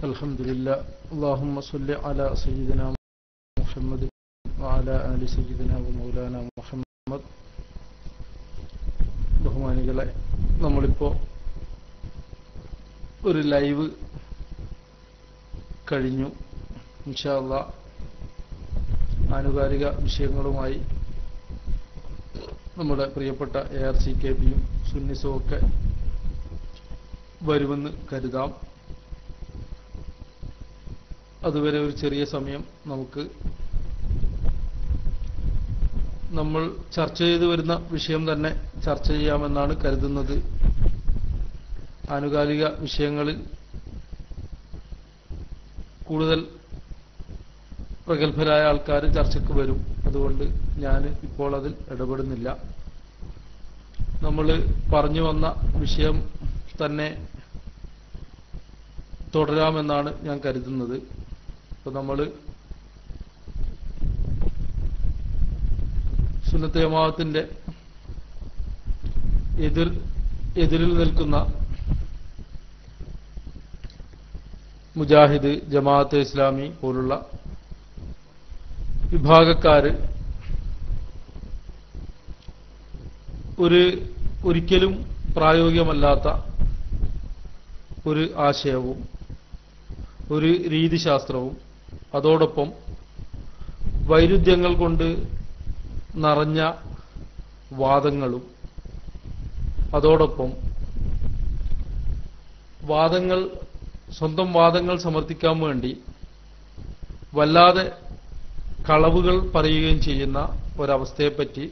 الحمد لله اللهم صل على سيدنا محمد وعلى آل سيدنا ومولانا محمد. ബഹുമാനികളെ, നമ്മളിപ്പോൾ ഒരു ലൈവ് കഴിഞ്ഞു. ഇൻഷാ അല്ലാഹ് ആനുകാലിക വിഷയങ്ങളുമായി നമ്മുടെ പ്രിയപ്പെട്ട ARCKBയും സുന്നിസും ഒക്കെ വരുമെന്ന് കരുതാം. അതുവരെ ഒരു ചെറിയ സമയം നമുക്ക് നമ്മൾ ചർച്ച ചെയ്തു വരുന്ന വിഷയം തന്നെ ചർച്ച ചെയ്യാമെന്നാണ് കരുതുന്നത്. ആനുകാലിക വിഷയങ്ങളിൽ കൂടുതൽ പ്രഗത്ഭരായ ആൾക്കാർ ചർച്ചയ്ക്ക് വരും. അതുകൊണ്ട് ഞാൻ ഇപ്പോൾ അതിൽ ഇടപെടുന്നില്ല. നമ്മൾ പറഞ്ഞു വന്ന വിഷയം തന്നെ തുടരാമെന്നാണ് ഞാൻ കരുതുന്നത്. അപ്പോൾ നമ്മൾ സുന്നത്ത് ജമാഅത്തിന്റെ എതിരിൽ നിൽക്കുന്ന മുജാഹിദ്, ജമാഅത്ത് ഇസ്ലാമി പോലുള്ള വിഭാഗക്കാര് ഒരിക്കലും പ്രായോഗികമല്ലാത്ത ഒരു ആശയവും ഒരു രീതിശാസ്ത്രവും അതോടൊപ്പം വൈരുദ്ധ്യങ്ങൾ കൊണ്ട് നിറഞ്ഞ വാദങ്ങളും അതോടൊപ്പം സ്വന്തം വാദങ്ങൾ സമർത്ഥിക്കാൻ വേണ്ടി വല്ലാതെ കളവുകൾ പറയുകയും ചെയ്യുന്ന ഒരവസ്ഥയെപ്പറ്റി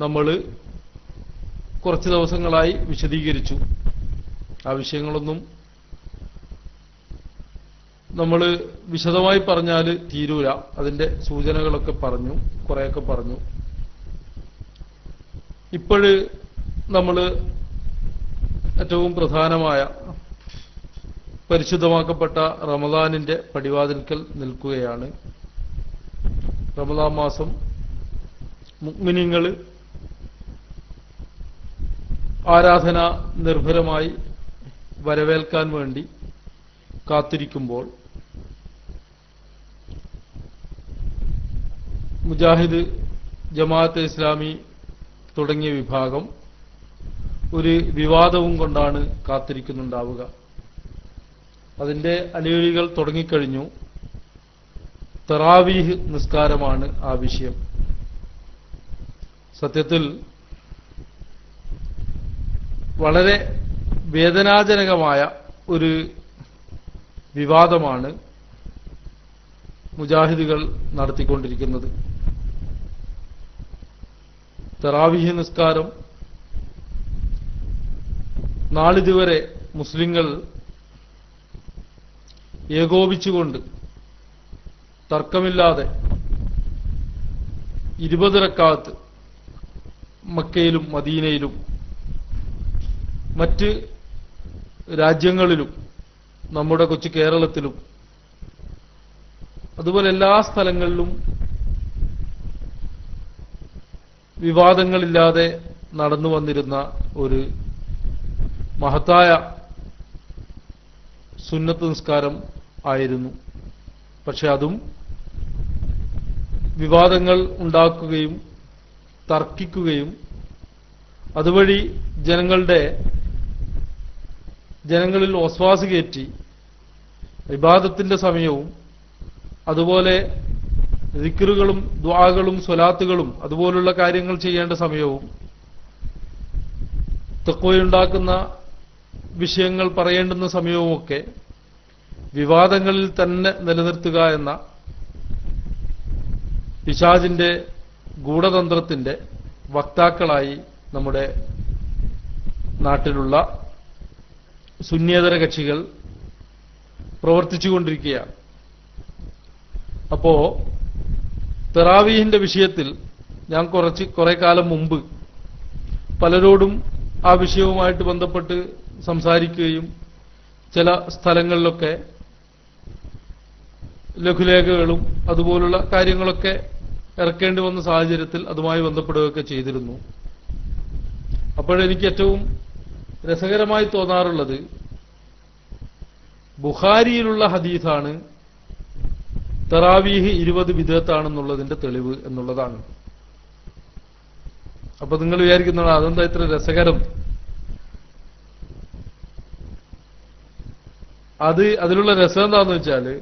നമ്മൾ കുറച്ച് ദിവസങ്ങളായി വിശദീകരിച്ചു. ആ വിഷയങ്ങളൊന്നും നമ്മൾ വിശദമായി പറഞ്ഞാൽ തീരൂല. അതിന്റെ സൂചനകളൊക്കെ പറഞ്ഞു, കുറെയൊക്കെ പറഞ്ഞു. ഇപ്പോഴ് നമ്മൾ ഏറ്റവും പ്രധാനമായ പരിശുദ്ധമാക്കപ്പെട്ട റമദാനിന്റെ പടിവാതിൽക്കൽ നിൽക്കുകയാണ്. റമദാൻ മാസം മുഅ്മിനീങ്ങൾ ആരാധന നിർഭരമായി വരവേൽക്കാൻ വേണ്ടി കാത്തിരിക്കുമ്പോൾ മുജാഹിദ്, ജമാഅത്ത് ഇസ്ലാമി തുടങ്ങിയ വിഭാഗം ഒരു വിവാദവും കൊണ്ടാണ് കാത്തിരിക്കുന്നുണ്ടാവുക. അതിന്റെ അലയൊലികൾ തുടങ്ങിക്കഴിഞ്ഞു. തറാവീഹ് നിസ്കാരമാണ് ആ വിഷയം. സത്യത്തിൽ വളരെ വേദനാജനകമായ ഒരു വിവാദമാണ് മുജാഹിദുകൾ നടത്തിക്കൊണ്ടിരിക്കുന്നത്. തറാവീഹ് നിസ്കാരം നാളിതുവരെ മുസ്ലിങ്ങൾ ഏകോപിച്ചുകൊണ്ട് തർക്കമില്ലാതെ 20 റക്അത്ത് മക്കയിലും മദീനയിലും മറ്റ് രാജ്യങ്ങളിലും നമ്മുടെ കൊച്ചു കേരളത്തിലും അതുപോലെ എല്ലാ സ്ഥലങ്ങളിലും വിവാദങ്ങളില്ലാതെ നടന്നു വന്നിരുന്ന ഒരു മഹത്തായ സുന്നത്ത് നിസ്കാരം ആയിരുന്നു. പക്ഷെ അതും വിവാദങ്ങൾ ഉണ്ടാക്കുകയും തർക്കിക്കുകയും അതുവഴി ജനങ്ങളിൽ ഒസ്വാസ് കയറ്റി ഇബാദത്തിന്റെ സമയവും അതുപോലെ ദിക്റുകളും ദുആകളും സ്വലാത്തുകളും അതുപോലുള്ള കാര്യങ്ങൾ ചെയ്യേണ്ട സമയവും തഖ്വയുണ്ടാക്കുന്ന വിഷയങ്ങൾ പറയേണ്ടുന്ന സമയവുമൊക്കെ വിവാദങ്ങളിൽ തന്നെ നിലനിർത്തുക എന്ന പിശാചിന്റെ ഗൂഢതന്ത്രത്തിന്റെ വക്താക്കളായി നമ്മുടെ നാട്ടിലുള്ള സുന്നിയേതര കക്ഷികൾ പ്രവർത്തിച്ചുകൊണ്ടിരിക്കുകയാണ്. അപ്പോ തറാവീഹിന്റെ വിഷയത്തിൽ ഞാൻ കുറെ കാലം മുമ്പ് പലരോടും ആ വിഷയവുമായിട്ട് ബന്ധപ്പെട്ട് സംസാരിക്കുകയും ചില സ്ഥലങ്ങളിലൊക്കെ ലഘുലേഖകളും അതുപോലുള്ള കാര്യങ്ങളൊക്കെ ഇറക്കേണ്ടി വന്ന സാഹചര്യത്തിൽ അതുമായി ബന്ധപ്പെടുകയൊക്കെ ചെയ്തിരുന്നു. അപ്പോഴെനിക്ക് ഏറ്റവും രസകരമായി തോന്നാറുള്ളത് ബുഖാരിയിലുള്ള ഹദീസാണ് തറാവീഹ് 20 ബിദ്അത്താണെന്നുള്ളതിന്റെ തെളിവ് എന്നുള്ളതാണ്. അപ്പൊ നിങ്ങൾ വിചാരിക്കുന്നതാണ് അതെന്താ ഇത്ര രസകരം? അതിലുള്ള രസം എന്താന്ന് വെച്ചാല്,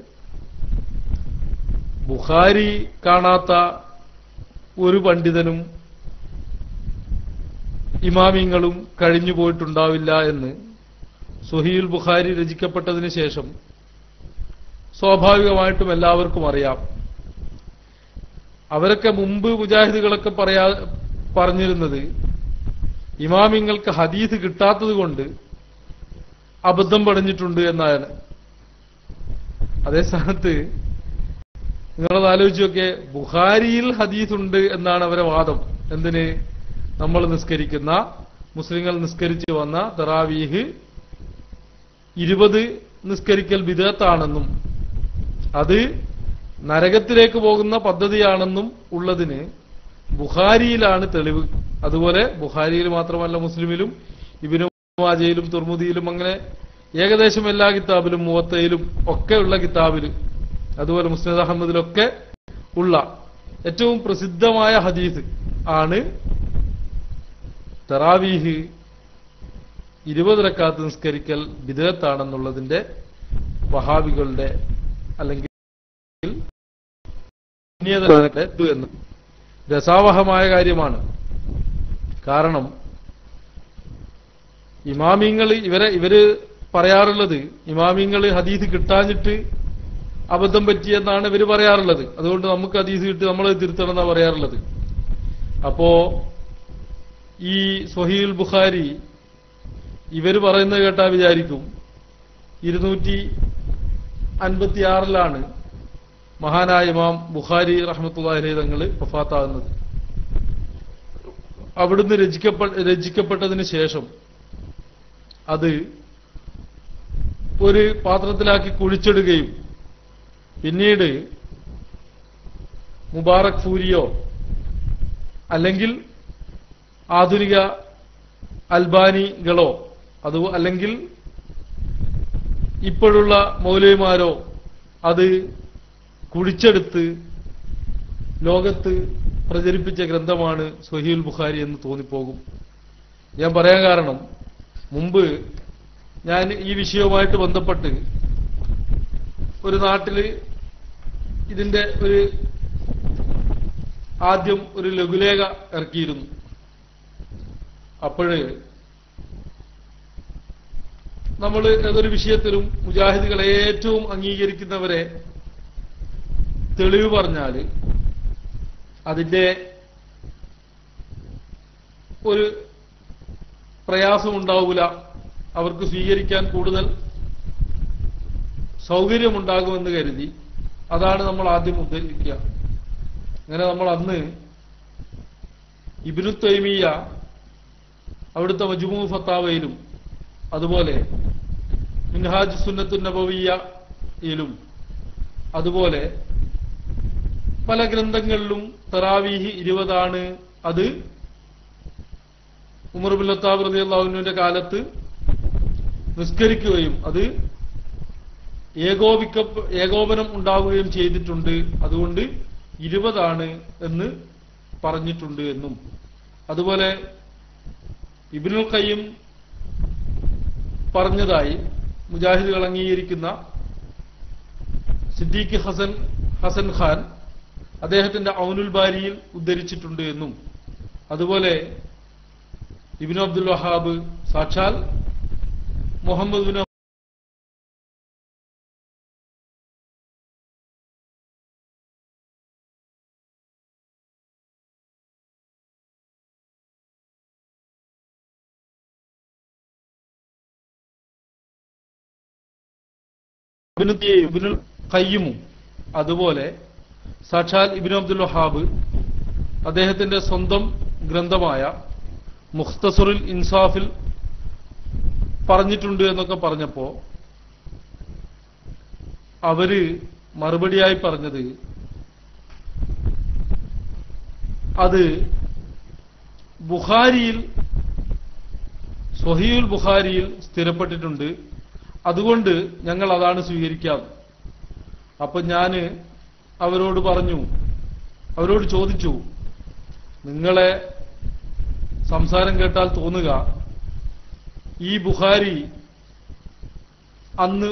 ബുഖാരി കാണാത്ത ഒരു പണ്ഡിതനും ഇമാമിങ്ങളും കഴിഞ്ഞു പോയിട്ടുണ്ടാവില്ല എന്ന് സ്വഹീഹുൽ ബുഖാരി രചിക്കപ്പെട്ടതിന് ശേഷം സ്വാഭാവികമായിട്ടും എല്ലാവർക്കും അറിയാം. അവരൊക്കെ മുമ്പ് മുജാഹിദുകളൊക്കെ പറഞ്ഞിരുന്നത് ഇമാമിങ്ങൾക്ക് ഹദീസ് കിട്ടാത്തത് കൊണ്ട് അബദ്ധം പടഞ്ഞിട്ടുണ്ട് എന്നാണ്. അതേ സ്ഥാനത്ത് നിങ്ങളത് ആലോചിച്ച് നോക്കിയേ, ബുഖാരിയിൽ ഹദീസ് ഉണ്ട് എന്നാണ് അവരെ വാദം. എന്തിന്? നമ്മൾ നിസ്കരിക്കുന്ന, മുസ്ലിങ്ങൾ നിസ്കരിച്ചു വന്ന തറാവീഹ് 20 നിസ്കരിക്കൽ ബിദ്അത്താണെന്നും അത് നരകത്തിലേക്ക് പോകുന്ന പദ്ധതിയാണെന്നും ഉള്ളതിന് ബുഖാരിയിലാണ് തെളിവ്. അതുപോലെ ബുഖാരിയിൽ മാത്രമല്ല, മുസ്ലിമിലും ഇബ്നു മാജയിലും തുർമുദിയിലും അങ്ങനെ ഏകദേശം എല്ലാ കിതാബിലും, മുവത്തയിലും ഒക്കെ ഉള്ള കിതാബിൽ, അതുപോലെ മുസ്നദ് അഹമ്മദിലൊക്കെ ഉള്ള ഏറ്റവും പ്രസിദ്ധമായ ഹദീസ് ആണ് തറാവീഹ് 20 റക്അത്ത് നിസ്കരിക്കൽ ബിദ്അത്താണെന്നുള്ളതിന്റെ വഹാബികളുടെ അല്ലെങ്കിൽ എന്ന് രസാവഹമായ കാര്യമാണ്. കാരണം ഇമാമിങ്ങൾ ഇവര് പറയാറുള്ളത് ഇമാമിങ്ങൾ ഹദീസ് കിട്ടാഞ്ഞിട്ട് അബദ്ധം പറ്റിയെന്നാണ് ഇവര് പറയാറുള്ളത്. അതുകൊണ്ട് നമുക്ക് ഹദീസ് കിട്ടി നമ്മളത് തിരുത്തണം എന്നാ പറയാറുള്ളത്. അപ്പോ ഈ സ്വഹീഹുൽ ബുഖാരി ഇവര് പറയുന്നത് കേട്ടാ വിചാരിക്കും 256 മഹാനായ ഇമാം ബുഖാരി റഹ്മത്തുള്ളാഹി അലൈഹി തങ്ങൾ വഫാത്താകുന്നത്. അവിടുന്ന് രചിക്കപ്പെട്ടതിന് ശേഷം അത് ഒരു പാത്രത്തിലാക്കി കുഴിച്ചിടുകയും പിന്നീട് മുബാറക് ഫൂരിയോ അല്ലെങ്കിൽ ആധുനിക അൽബാനികളോ അല്ലെങ്കിൽ ഇപ്പോഴുള്ള മൗലവിമാരോ അത് കുഴിച്ചെടുത്ത് ലോകത്ത് പ്രചരിപ്പിച്ച ഗ്രന്ഥമാണ് സ്വഹീഹുൽ ബുഖാരി എന്ന് തോന്നിപ്പോകും. ഞാൻ പറയാൻ കാരണം, മുമ്പ് ഞാൻ ഈ വിഷയവുമായിട്ട് ബന്ധപ്പെട്ട് ഒരു നാട്ടില് ഇതിന്റെ ആദ്യം ഒരു ലഘുലേഖ ഇറക്കിയിരുന്നു. അപ്പോഴ് നമ്മൾ ഏതൊരു വിഷയത്തിലും മുജാഹിദുകളെ ഏറ്റവും അംഗീകരിക്കുന്നവരെ തെളിവ് പറഞ്ഞാൽ അതിന്റെ ഒരു പ്രയാസമുണ്ടാവില്ല, അവർക്ക് സ്വീകരിക്കാൻ കൂടുതൽ സൗകര്യമുണ്ടാകുമെന്ന് കരുതി അതാണ് നമ്മൾ ആദ്യം ഉദ്ധരിക്കുക. അങ്ങനെ നമ്മൾ അന്ന് ഇബ്നു തൈമിയ്യ അവിടുത്തെ മജ്മൂ ഫത്താവയിലും അതുപോലെ മിൻഹാജ് സുന്നത്തുൻ നബവിയ്യയിലും അതുപോലെ പല ഗ്രന്ഥങ്ങളിലും തറാവീഹ് 20 അത് ഉമർ ഇബ്നു ഖത്താബ് റളിയല്ലാഹു അൻഹുവിന്റെ കാലത്ത് നിസ്കരിക്കുകയും അത് ഏകോപനം ഉണ്ടാവുകയും ചെയ്തിട്ടുണ്ട്, അതുകൊണ്ട് 20 എന്ന് പറഞ്ഞിട്ടുണ്ട് എന്നും, അതുപോലെ ഇബ്നുൽ ഖയ്യിം പറഞ്ഞതായി മുജാഹിദുകൾ അംഗീകരിക്കുന്ന സിദ്ദീഖ് ഹസൻ ഖാൻ അദ്ദേഹത്തിന്റെ ഔനുൽ ബാരിയിൽ ഉദ്ധരിച്ചിട്ടുണ്ട് എന്നും, അതുപോലെ ഇബ്നു അബ്ദുൽ വഹാബ് സാക്ഷാൽ മുഹമ്മദ് ബിൻ ഇബ്നുൽ ഖയ്യിമും അതുപോലെ സാക്ഷാൽ ഇബ്നു അബ്ദുൽ വഹാബ് അദ്ദേഹത്തിന്റെ സ്വന്തം ഗ്രന്ഥമായ മുഖ്തസറുൽ ഇൻസാഫിൽ പറഞ്ഞിട്ടുണ്ട് എന്നൊക്കെ പറഞ്ഞപ്പോ അവര് മറുപടിയായി പറഞ്ഞത് അത് ബുഖാരിയിൽ സ്വഹീഹുൽ ബുഖാരിയിൽ സ്ഥിരപ്പെട്ടിട്ടുണ്ട്, അതുകൊണ്ട് ഞങ്ങൾ അതാണ് സ്വീകരിക്കാം. അപ്പൊ ഞാന് അവരോട് ചോദിച്ചു, നിങ്ങളെ സംസാരം കേട്ടാൽ തോന്നുക ഈ ബുഖാരി അന്ന്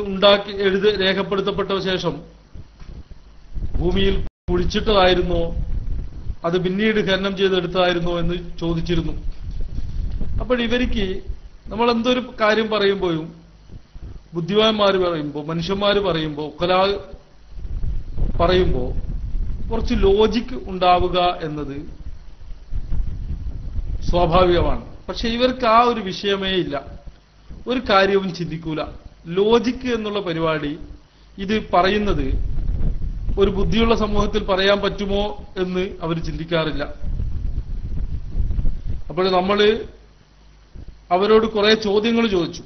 രേഖപ്പെടുത്തപ്പെട്ട ശേഷം ഭൂമിയിൽ കുഴിച്ചിട്ടതായിരുന്നോ അത് പിന്നീട് ഖനനം ചെയ്തെടുത്തതായിരുന്നോ എന്ന് ചോദിച്ചിരുന്നു. അപ്പോൾ ഇവർക്ക് നമ്മൾ എന്തൊരു കാര്യം പറയുമ്പോഴും ബുദ്ധിമാന്മാർ പറയുമ്പോൾ, മനുഷ്യന്മാർ പറയുമ്പോൾ, ഒക്കലാ പറയുമ്പോൾ കുറച്ച് ലോജിക്ക് ഉണ്ടാവുക എന്നത് സ്വാഭാവികമാണ്. പക്ഷെ ഇവർക്ക് ആ ഒരു വിഷയമേ ഇല്ല, ഒരു കാര്യവും ചിന്തിക്കൂല. ലോജിക്ക് എന്നുള്ള പരിപാടി ഇത് പറയുന്നത് ഒരു ബുദ്ധിയുള്ള സമൂഹത്തിൽ പറയാൻ പറ്റുമോ എന്ന് അവർ ചിന്തിക്കാറില്ല. അപ്പോൾ നമ്മൾ അവരോട് കുറെ ചോദ്യങ്ങൾ ചോദിച്ചു.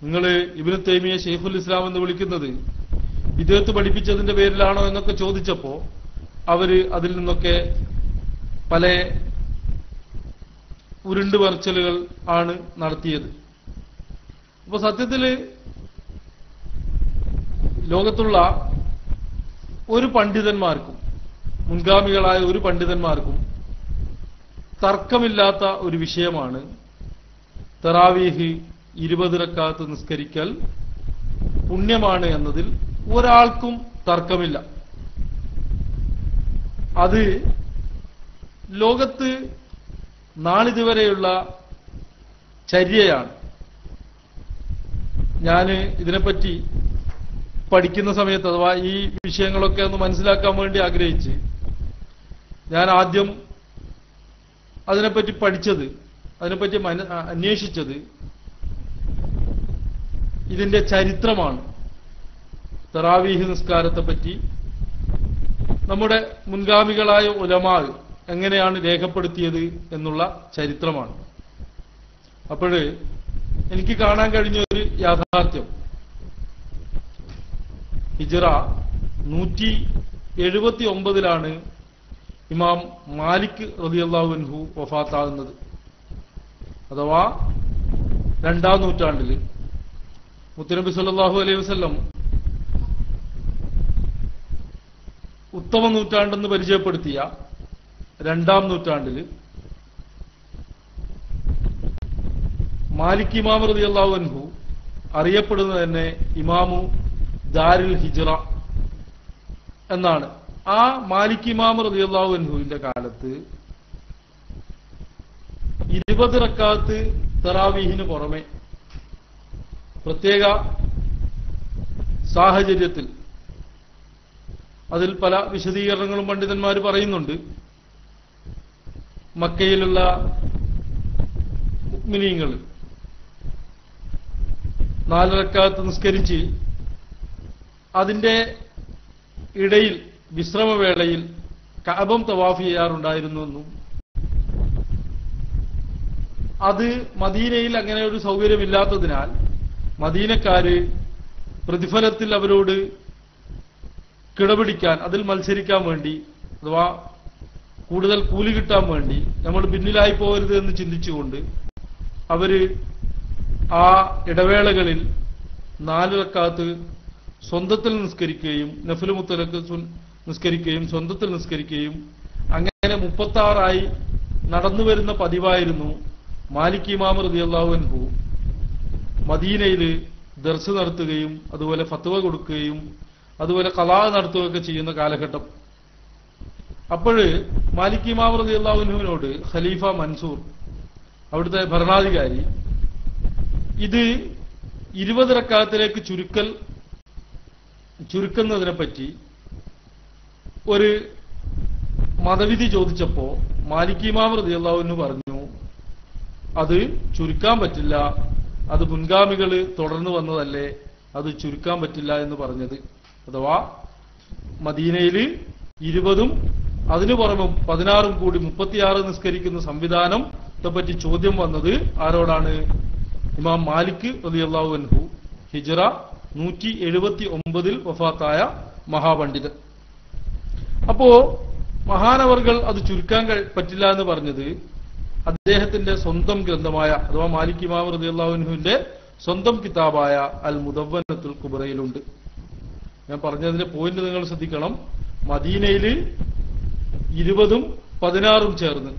നിങ്ങൾ ഇബ്നു തൈമിയ ശൈഖുൽ ഇസ്ലാം എന്ന് വിളിക്കുന്നത് വിദേഹത്ത് പഠിപ്പിച്ചതിന്റെ പേരിലാണോ എന്നൊക്കെ ചോദിച്ചപ്പോ അവര് അതിൽ നിന്നൊക്കെ പല ഉരുണ്ടുപറച്ചിലുകൾ ആണ് നടത്തിയത്. അപ്പൊ സത്യത്തില് ലോകത്തുള്ള ഒരു പണ്ഡിതന്മാർക്കും, മുൻഗാമികളായ ഒരു പണ്ഡിതന്മാർക്കും തർക്കമില്ലാത്ത ഒരു വിഷയമാണ് തറാവീഹ് 20 റക്അത്ത് നിസ്കരിക്കൽ പുണ്യമാണ് എന്നതിൽ ഒരാൾക്കും തർക്കമില്ല. അത് ലോകത്ത് നാളിതുവരെയുള്ള ചര്യയാണ്. ഞാൻ ഇതിനെപ്പറ്റി പഠിക്കുന്ന സമയത്ത്, അഥവാ ഈ വിഷയങ്ങളൊക്കെ ഒന്ന് മനസ്സിലാക്കാൻ വേണ്ടി ആഗ്രഹിച്ച് ഞാൻ ആദ്യം അതിനെപ്പറ്റി പഠിച്ചത്, അതിനെപ്പറ്റി അന്വേഷിച്ചത് ഇതിന്റെ ചരിത്രമാണ്. തറാവീഹ് നിസ്കാരത്തെപ്പറ്റി നമ്മുടെ മുൻഗാമികളായ ഉലമാ എങ്ങനെയാണ് രേഖപ്പെടുത്തിയത് എന്നുള്ള ചരിത്രമാണ്. അപ്പോൾ എനിക്ക് കാണാൻ കഴിഞ്ഞ ഒരു യാഥാർത്ഥ്യം, ഹിജ്റ 179 ഇമാം മാലിക് റളിയല്ലാഹു അൻഹു വഫാത്താകുന്നത്. അഥവാ 2-ാം നൂറ്റാണ്ടിൽ മുത്തുനബി സല്ലല്ലാഹു അലൈഹി വസല്ലം ഉത്തമ നൂറ്റാണ്ടെന്ന് പരിചയപ്പെടുത്തിയ 2-ാം നൂറ്റാണ്ടിൽ മാലിക് ഇമാം റളിയല്ലാഹു അൻഹു അറിയപ്പെടുന്നത് തന്നെ ഇമാമു ദാരുൽ ഹിജ്റ എന്നാണ്. ആ മാലിക് ഇമാം റളിയല്ലാഹു അൻഹുവിന്റെ കാലത്ത് 20 റക്അത്ത് തറാവീഹിന് പുറമെ പ്രത്യേക സാഹചര്യത്തിൽ, അതിൽ പല വിശദീകരണങ്ങളും പണ്ഡിതന്മാർ പറയുന്നുണ്ട്, മക്കയിലുള്ള മുഅ്മിനീങ്ങൾ 4 റക്അത്ത് നിസ്കരിച്ച് അതിന്റെ ഇടയിൽ വിശ്രമവേളയിൽ കഅബം തവാഫ് ചെയ്യാറുണ്ടായിരുന്നുവെന്നും അത് മദീനയിൽ അങ്ങനെ ഒരു സൗകര്യമില്ലാത്തതിനാൽ മദീനക്കാര് പ്രതിഫലത്തിൽ അവരോട് കിടപിടിക്കാൻ, അതിൽ മത്സരിക്കാൻ വേണ്ടി, അഥവാ കൂടുതൽ കൂലി കിട്ടാൻ വേണ്ടി നമ്മൾ പിന്നിലായി പോകരുത് എന്ന് ചിന്തിച്ചുകൊണ്ട് അവര് ആ ഇടവേളകളിൽ 4 റക്അത്ത് സ്വന്തത്തിൽ നിസ്കരിക്കുകയും നഫ്ല് മുത്തലക്ക് നിസ്കരിക്കുകയും സ്വന്തത്തിൽ നിസ്കരിക്കുകയും അങ്ങനെ 36 നടന്നു വരുന്ന പതിവായിരുന്നു. മാലിക് ഇമാം റളിയല്ലാഹു അൻഹു മദീനയിൽ ദർസ് നടത്തുകയും അതുപോലെ ഫത്വ കൊടുക്കുകയും അതുപോലെ ഖളാ നടത്തുകയൊക്കെ ചെയ്യുന്ന കാലഘട്ടം. അപ്പോൾ മാലിക് ഇമാം റളിയല്ലാഹു അൻഹുവിനോട് ഖലീഫ മൻസൂർ, അവിടുത്തെ ഭരണാധികാരി, ഇത് 20 റക്അത്തിലേക്ക് ചുരുക്കുന്നതിനെപ്പറ്റി ഒരു മതവിധി ചോദിച്ചപ്പോ മാലിക് ഇമാം റളിയല്ലാഹു അൻഹു പറഞ്ഞു, അത് ചുരുക്കാൻ പറ്റില്ല, അത് മുൻഗാമികൾ തുടർന്നു വന്നതല്ലേ, അത് ചുരുക്കാൻ പറ്റില്ല എന്ന് പറഞ്ഞത്. അഥവാ മദീനയിൽ 20ഉം അതിനു പുറമെ 16ഉം കൂടി 36 നിസ്കരിക്കുന്ന സംവിധാനത്തെ പറ്റി ചോദ്യം വന്നത് ആരോടാണ്? ഇമാം മാലിക് റളിയല്ലാഹു അൻഹു, ഹിജ്റ 179 വഫാത്തായ മഹാപണ്ഡിതൻ. അപ്പോ മഹാനവർകൾ അത് ചുരുക്കാൻ പറ്റില്ല എന്ന് പറഞ്ഞത് അദ്ദേഹത്തിന്റെ സ്വന്തം ഗ്രന്ഥമായ, അഥവാ മാലിക് ഇമാം റളിയല്ലാഹു അൻഹുവിന്റെ സ്വന്തം കിതാബായ അൽ മുദവ്വനത്തുൽ കുബ്രയിലുണ്ട്. ഞാൻ പറഞ്ഞതിന്റെ പോയിന്റ് നിങ്ങൾ ശ്രദ്ധിക്കണം. മദീനയിൽ 20ഉം 16ഉം ചേർന്ന്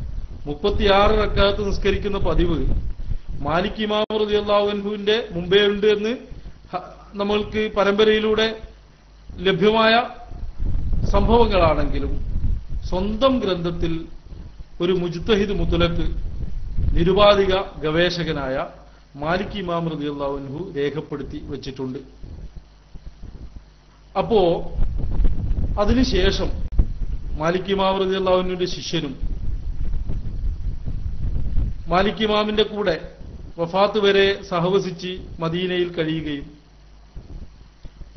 36 റക്അത്ത് നിസ്കരിക്കുന്ന പതിവ് മാലിക് ഇമാം റളിയല്ലാഹു അൻഹുവിന്റെ മുമ്പേ ഉണ്ട് എന്ന് നമ്മൾക്ക് പരമ്പരയിലൂടെ ലഭ്യമായ സംഭവങ്ങളാണെങ്കിലും സ്വന്തം ഗ്രന്ഥത്തിൽ ഒരു മുജ്തഹിദ് മുത്ലഖ് നിരുപാധിക ഗവേഷകനായ മാലിക് ഇമാം റളിയല്ലാഹു അൻഹു രേഖപ്പെടുത്തി വെച്ചിട്ടുണ്ട്. അപ്പോ അതിനുശേഷം മാലിക് ഇമാം റളിയല്ലാഹു അൻഹുവിന്റെ ശിഷ്യനും മാലിക് ഇമാമിന്റെ കൂടെ വഫാത്ത് വരെ സഹവസിച്ച് മദീനയിൽ കഴിയുകയും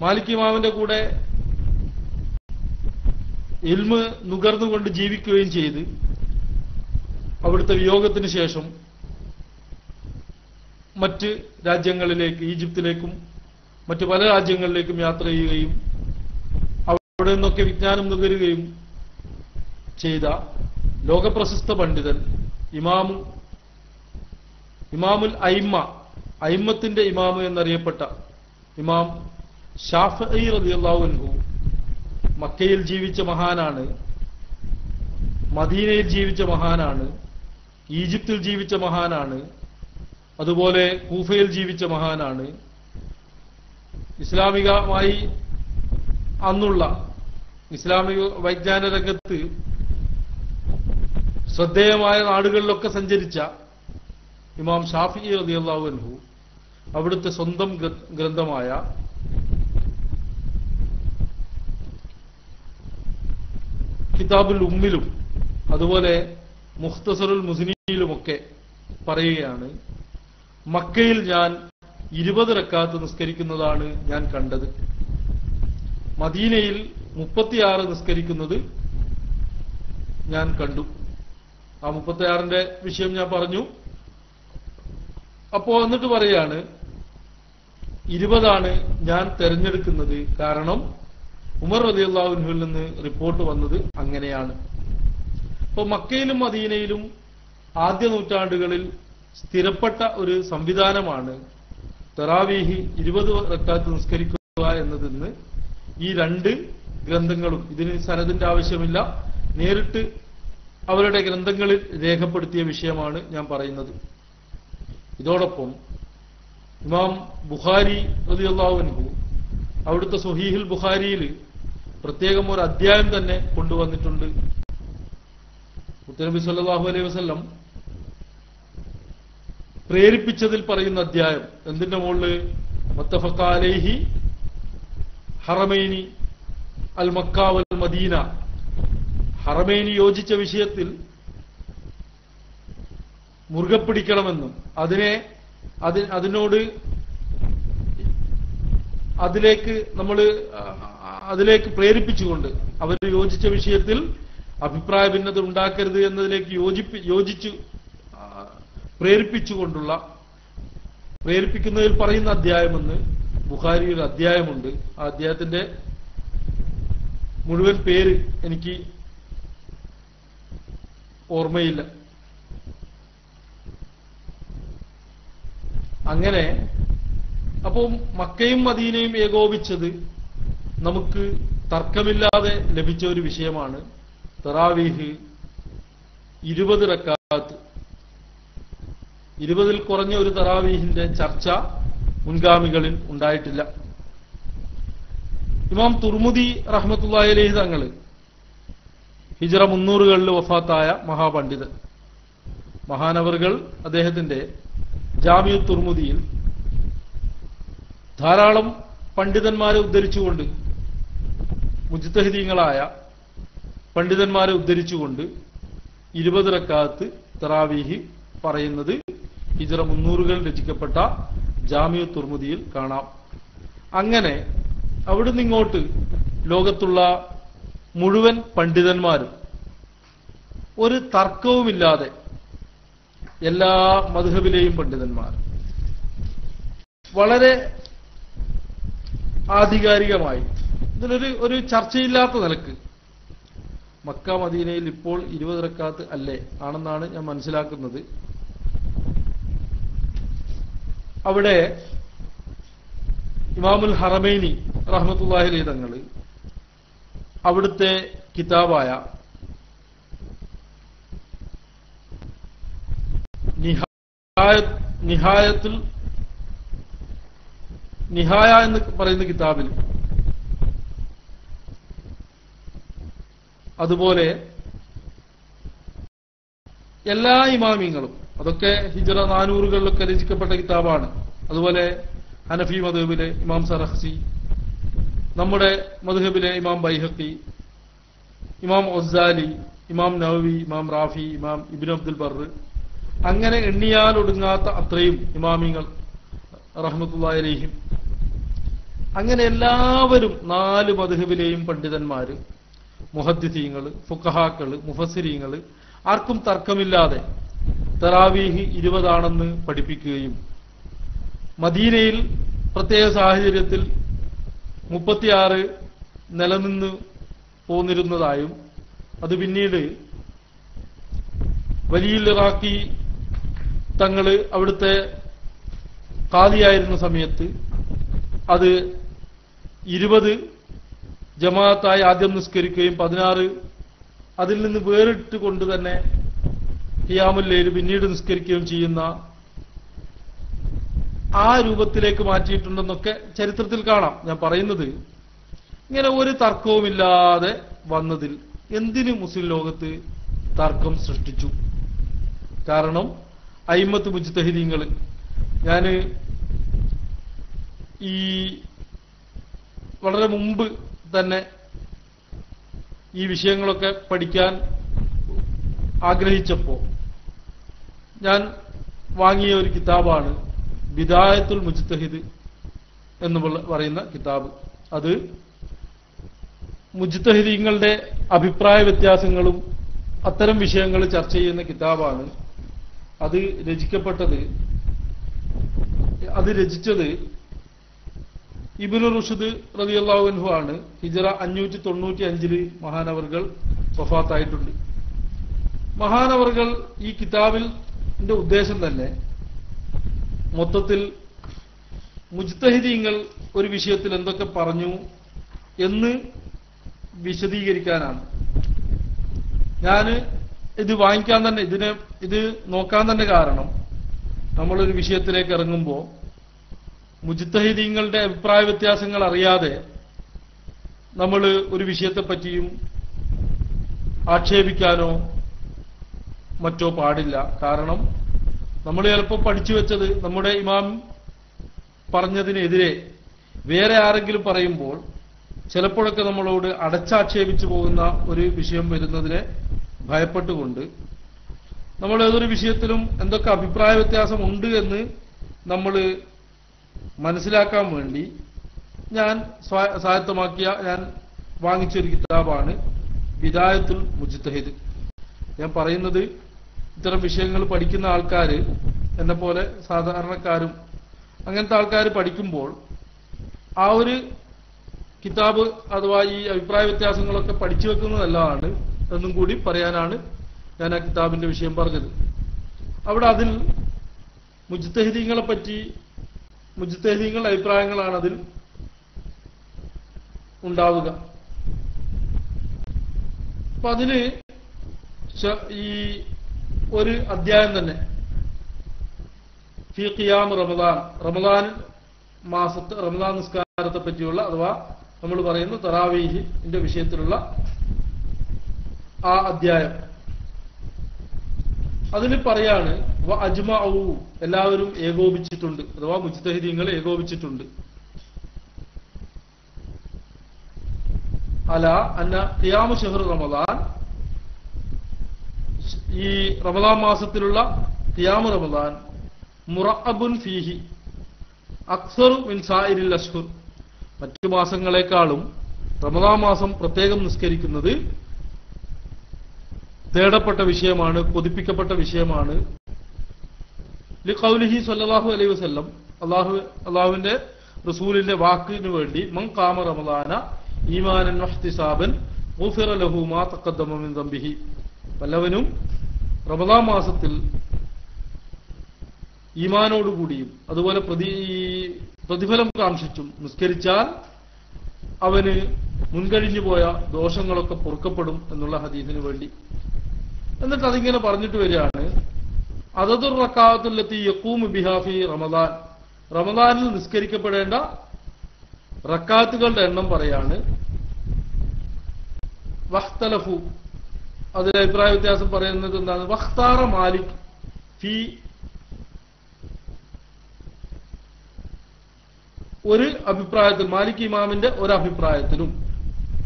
മാലിക് ഇമാമിന്റെ കൂടെ ഇൽമ് നുകർന്നുകൊണ്ട് ജീവിക്കുകയും ചെയ്ത് അവിടുത്തെ വിയോഗത്തിന് ശേഷം മറ്റ് രാജ്യങ്ങളിലേക്ക്, ഈജിപ്തിലേക്കും മറ്റു പല രാജ്യങ്ങളിലേക്കും യാത്ര ചെയ്യുകയും അവിടെ നിന്നൊക്കെ വിജ്ഞാനം നുകരുകയും ചെയ്ത ലോകപ്രശസ്ത പണ്ഡിതൻ ഇമാമുൽ അയിമ്മത്തിന്റെ ഇമാമ് എന്നറിയപ്പെട്ട ഇമാം ശാഫഈ റളിയല്ലാഹു അൻഹു മക്കയിൽ ജീവിച്ച മഹാനാണ്, മദീനയിൽ ജീവിച്ച മഹാനാണ്, ഈജിപ്തിൽ ജീവിച്ച മഹാനാണ്, അതുപോലെ കൂഫയിൽ ജീവിച്ച മഹാനാണ്. ഇസ്ലാമികമായി അന്നുള്ള ഇസ്ലാമിക വൈജ്ഞാന രംഗത്ത് ശ്രദ്ധേയമായ നാടുകളിലൊക്കെ സഞ്ചരിച്ച ഇമാം ഷാഫിഈ റളിയല്ലാഹു അൻഹു അവിടുത്തെ സ്വന്തം ഗ്രന്ഥമായ കിതാബുൽ ഉമ്മിലും അതുപോലെ മുഖ്തസറുൽ മുസ്നിയിലുമൊക്കെ പറയുകയാണ്, മക്കയിൽ ഞാൻ 20 റക്അത്ത് നിസ്കരിക്കുന്നതാണ് ഞാൻ കണ്ടത്, മദീനയിൽ 36 നിസ്കരിക്കുന്നത് ഞാൻ കണ്ടു. ആ 36ന്റെ വിഷയം ഞാൻ പറഞ്ഞു. അപ്പോ എന്നിട്ട് പറയാണ് 20 ഞാൻ തെരഞ്ഞെടുക്കുന്നത്, കാരണം ഉമർ റളിയല്ലാഹു അൻഹുവിൽ നിന്ന് റിപ്പോർട്ട് വന്നത് അങ്ങനെയാണ്. അപ്പോൾ മക്കയിലും മദീനയിലും ആദ്യ നൂറ്റാണ്ടുകളിൽ സ്ഥിരപ്പെട്ട ഒരു സംവിധാനമാണ് തറാവീഹ് 20 റക്അത്ത് നിസ്കരിക്കുക എന്നതെന്ന് ഈ രണ്ട് ഗ്രന്ഥങ്ങളും, ഇതിന് സനദിന്റെ ആവശ്യമില്ല, നേരിട്ട് അവരുടെ ഗ്രന്ഥങ്ങളിൽ രേഖപ്പെടുത്തിയ വിഷയമാണ് ഞാൻ പറയുന്നത്. ഇതോടൊപ്പം ഇമാം ബുഖാരി റളിയല്ലാഹു അൻഹു അവിടുത്തെ സ്വഹീഹുൽ ബുഖാരിയിൽ പ്രത്യേകം ഒരു അധ്യായം തന്നെ കൊണ്ടുവന്നിട്ടുണ്ട്. മുത്തനബി സല്ലല്ലാഹു അലൈഹി വസല്ലം പ്രേരിപ്പിച്ചതിൽ പറയുന്ന അധ്യായം എന്തിന്റെ മുകളിൽ മുത്തഫഖ അലൈഹി ഹറമൈനി അൽ മക്ക വൽ മദീന, ഹറമൈനി യോജിച്ച വിഷയത്തിൽ മുറുകെ പിടിക്കണമെന്നും അതിലേക്ക് പ്രേരിപ്പിച്ചുകൊണ്ട് അവർ യോജിച്ച വിഷയത്തിൽ അഭിപ്രായ ഭിന്നത ഉണ്ടാക്കരുത് എന്നതിലേക്ക് യോജിച്ചു പ്രേരിപ്പിക്കുന്നതിൽ പറയുന്ന അധ്യായമെന്ന് ബുഖാരിയിൽ അധ്യായമുണ്ട്. ആ അധ്യായത്തിന്റെ മുഴുവൻ പേര് എനിക്ക് ഓർമ്മയില്ല. അങ്ങനെ അപ്പോൾ മക്കയും മദീനയും ഏകോപിച്ചത് നമുക്ക് തർക്കമില്ലാതെ ലഭിച്ച ഒരു വിഷയമാണ്. തറാവീഹ് 20 റക്അത്ത്, 20ൽ കുറഞ്ഞ ഒരു തറാവീഹിന്റെ ചർച്ച മുൻഗാമികളിൽ ഉണ്ടായിട്ടില്ല. ഇമാം തുർമുദി റഹ്മത്തുള്ളാഹി അലൈഹി തങ്ങൾ ഹിജ്റ 300കളിൽ വഫാത്തായ മഹാപണ്ഡിതൻ, മഹാനവറുകൾ അദ്ദേഹത്തിന്റെ ജാമിഉ തുർമുദിയിൽ ധാരാളം പണ്ഡിതന്മാരെ ഉദ്ധരിച്ചുകൊണ്ട്, മുജ്തഹിദീങ്ങളായ പണ്ഡിതന്മാരെ ഉദ്ധരിച്ചുകൊണ്ട് 20 റക്അത്ത് തറാവീഹ് പറയുന്നത് ഹിജ്റ 300കൾ രചിക്കപ്പെട്ട ജാമിഉ തുർമുദിയിൽ കാണാം. അങ്ങനെ അവിടുന്ന് ഇങ്ങോട്ട് ലോകത്തുള്ള മുഴുവൻ പണ്ഡിതന്മാരും ഒരു തർക്കവുമില്ലാതെ, എല്ലാ മദ്ഹബിലെയും പണ്ഡിതന്മാർ വളരെ ആധികാരികമായി ഇതിലൊരു ചർച്ചയില്ലാത്ത നിലക്ക് മക്ക മദീനയിൽ ഇപ്പോൾ 20 റക്അത്ത് അല്ലേ ആണെന്നാണ് ഞാൻ മനസ്സിലാക്കുന്നത്. അവിടെ ഇമാമുൽ ഹറമൈനി റഹ്മത്തുള്ളാഹി അലൈഹി തങ്ങൾ അവിടുത്തെ കിതാബായ നിഹായ എന്ന് പറയുന്ന കിതാബിൽ, അതുപോലെ എല്ലാ ഇമാമിങ്ങളും, അതൊക്കെ ഹിജ്റ 400-കളിലൊക്കെ രചിക്കപ്പെട്ട കിതാബാണ്. അതുപോലെ ഹനഫി മദ്ഹബിലെ ഇമാം സറഖ്സി, നമ്മുടെ മദ്ഹബിലെ ഇമാം ബൈഹഖി, ഇമാം ഒസ്സാലി, ഇമാം നവവി, ഇമാം റാഫി, ഇമാം ഇബ്നു അബ്ദുൽ ബർ, അങ്ങനെ എണ്ണിയാൽ ഒടുങ്ങാത്ത അത്രയും ഇമാമിങ്ങൾ റഹ്മത്തുള്ളാഹി അലൈഹിം, അങ്ങനെ എല്ലാവരും 4 മദ്ഹബിലെയും പണ്ഡിതന്മാര്, മുഹദ്ദിസീങ്ങൾ, ഫുഖഹാക്കൾ, മുഫസ്സിരീങ്ങൾ, ആർക്കും തർക്കമില്ലാതെ തറാവീഹ് 20 ആണെന്ന് പഠിപ്പിക്കുകയും മദീനയിൽ പ്രത്യേക സാഹചര്യത്തിൽ 36 നിലനിന്ന് പോന്നിരുന്നതായും അത് പിന്നീട് വലിയുൽ ഇറാഖി തങ്ങള് അവിടുത്തെ ഖാദിയായിരുന്ന സമയത്ത് അത് 20 ജമാഅത്തായി ആദ്യം നിസ്കരിക്കുകയും 16 അതിൽ നിന്ന് വേറിട്ട് കൊണ്ട് തന്നെ ഖിയാമുൽ ലൈൽ പിന്നീട് നിസ്കരിക്കുകയും ചെയ്യുന്ന ആ രൂപത്തിലേക്ക് മാറ്റിയിട്ടുണ്ടെന്നൊക്കെ ചരിത്രത്തിൽ കാണാം. ഞാൻ പറയുന്നത്, ഇങ്ങനെ ഒരു തർക്കവുമില്ലാതെ വന്നതിൽ എന്തിന് മുസ്ലിം ലോകത്ത് തർക്കം സൃഷ്ടിച്ചു? കാരണം അയിമ്മത്ത് മുജ്തഹിദീങ്ങൾ, ഞാൻ ഈ വളരെ മുമ്പ് തന്നെ ഈ വിഷയങ്ങളൊക്കെ പഠിക്കാൻ ആഗ്രഹിച്ചപ്പോൾ ഞാൻ വാങ്ങിയ ഒരു കിതാബാണ് ബിദായത്തുൽ മുജ്തഹിദ് എന്ന് പറയുന്ന കിതാബ്. അത് മുജ്തഹിദീങ്ങളുടെ അഭിപ്രായ വ്യത്യാസങ്ങളും അത്തരം വിഷയങ്ങൾ ചർച്ച ചെയ്യുന്ന കിതാബാണ്. അത് രചിച്ചത് ഇബ്നു റുഷ്ദ് റളിയല്ലാഹു അൻഹു ആണ്. ഹിജ്റ 595 മഹാനവർകൾ വഫാത്തായിട്ടുണ്ട്. മഹാനവർകൾ ഈ കിതാബിന്റെ ഉദ്ദേശം തന്നെ മൊത്തത്തിൽ മുജ്തഹിദീങ്ങൾ ഒരു വിഷയത്തിൽ എന്തൊക്കെ പറഞ്ഞു എന്ന് വിശദീകരിക്കാനാണ്. ഞാൻ ഇത് വാങ്ങിക്കാൻ തന്നെ, ഇത് നോക്കാൻ തന്നെ കാരണം, നമ്മളൊരു വിഷയത്തിലേക്ക് ഇറങ്ങുമ്പോൾ മുജ്തഹിദീങ്ങളുടെ അഭിപ്രായ വ്യത്യാസങ്ങൾ അറിയാതെ നമ്മൾ ഒരു വിഷയത്തെപ്പറ്റിയും ആക്ഷേപിക്കാനോ മറ്റോ പാടില്ല. കാരണം നമ്മൾ ചിലപ്പോൾ പഠിച്ചു വെച്ചത് നമ്മുടെ ഇമാം പറഞ്ഞതിനെതിരെ വേറെ ആരെങ്കിലും പറയുമ്പോൾ ചിലപ്പോഴൊക്കെ നമ്മളോട് അടച്ചാക്ഷേപിച്ചു പോകുന്ന ഒരു വിഷയം വരുന്നതിനെ ഭയപ്പെട്ടുകൊണ്ട് നമ്മൾ ഏതൊരു വിഷയത്തിലും എന്തൊക്കെ അഭിപ്രായ വ്യത്യാസം ഉണ്ട് എന്ന് നമ്മൾ മനസ്സിലാക്കാൻ വേണ്ടി ഞാൻ സ്വായത്തമാക്കിയ, ഞാൻ വാങ്ങിച്ചൊരു കിതാബാണ് ബിദായത്തുൽ മുജ്തഹിദ്. ഞാൻ പറയുന്നത്, ഇത്തരം വിഷയങ്ങൾ പഠിക്കുന്ന ആൾക്കാർ, എന്നെ പോലെ സാധാരണക്കാരും അങ്ങനത്തെ ആൾക്കാർ പഠിക്കുമ്പോൾ ആ ഒരു കിതാബ് അഥവാ ഈ അഭിപ്രായ വ്യത്യാസങ്ങളൊക്കെ പഠിച്ചു വെക്കുന്നതല്ലാണ് എന്നും കൂടി പറയാനാണ് ഞാൻ ആ കിതാബിന്റെ വിഷയം പറഞ്ഞത്. അവിടെ അതിൽ മുജ്തഹിദീങ്ങളെ പറ്റി, മുജ്തഹിദീങ്ങളുടെ അഭിപ്രായങ്ങളാണ് അതിൽ ഉണ്ടാവുക. അപ്പൊ അതിന് ഈ ഒരു അധ്യായം തന്നെ ഫീ ഖിയാം റമദാൻ, റമദാൻ മാസത്തെ റമദാൻ നിസ്കാരത്തെ പറ്റിയുള്ള, അഥവാ നമ്മൾ പറയുന്ന തറാവീഹിന്റെ വിഷയത്തിലുള്ള ആ അധ്യായം. അതിൽ പറയാണ് അജ്മഉ, എല്ലാവരും ഏകോപിച്ചിട്ടുണ്ട്, അഥവാ മുജ്തഹിദീങ്ങൾ ഏകോപിച്ചിട്ടുണ്ട്. അല അന്ന ഖിയാമു ശഹ്ർ റമദാൻ, ഈ റമദാൻ മാസത്തിലുള്ള ഖിയാമു റമദാൻ മുറഅബുൻ ഫീഹി അക്സറു മിൻ സായിരിൽ അശ്ഹുർ, മറ്റു മാസങ്ങളെക്കാളും റമദാൻ മാസം പ്രത്യേകം നിസ്കരിക്കുന്നത് തേടപ്പെട്ട വിഷയമാണ്, കൊതിപ്പിക്കപ്പെട്ട വിഷയമാണ്. ലിഖൗലിഹി സ്വല്ലല്ലാഹു അലൈഹി വസല്ലം, അള്ളാഹുവിന്റെ റസൂലിന്റെ വാക്കിന് വേണ്ടി, മൻ ഖാമ റമദാന ഈമാനൻ വഹ്തിസാബൻ ഗുഫിറ ലഹു മാ തഖദ്ദമ മിൻ ദംബിഹി, വല്ലവനും റമദാൻ മാസത്തിൽ ഈമാനോടുകൂടിയും അതുപോലെ പ്രതിഫലം കാക്ഷിച്ചും നിസ്കരിച്ചാൽ അവന് മുൻകഴിഞ്ഞു പോയ ദോഷങ്ങളൊക്കെ പൊറുക്കപ്പെടും എന്നുള്ള ഹദീസിന് വേണ്ടി. എന്നിട്ട് അതിങ്ങനെ പറഞ്ഞിട്ട് വരികയാണ്, അതദുർ റക്അത്തുല്ലത്തി യഖൂമു ബിഹാ ഫീ റമദാൻ, റമദാനിൽ നിസ്കരിക്കപ്പെടേണ്ട റക്അത്തുകളുടെ എണ്ണം പറയാണ്. വഖ്തലഫു, അതിൽ അഭിപ്രായ വ്യത്യാസം പറയുന്നത് എന്താണ്? വഖ്താറ മാലിക് ഫി, ഒരു അഭിപ്രായത്തിൽ മാലിക് ഇമാമിന്റെ ഒരു അഭിപ്രായത്തിലും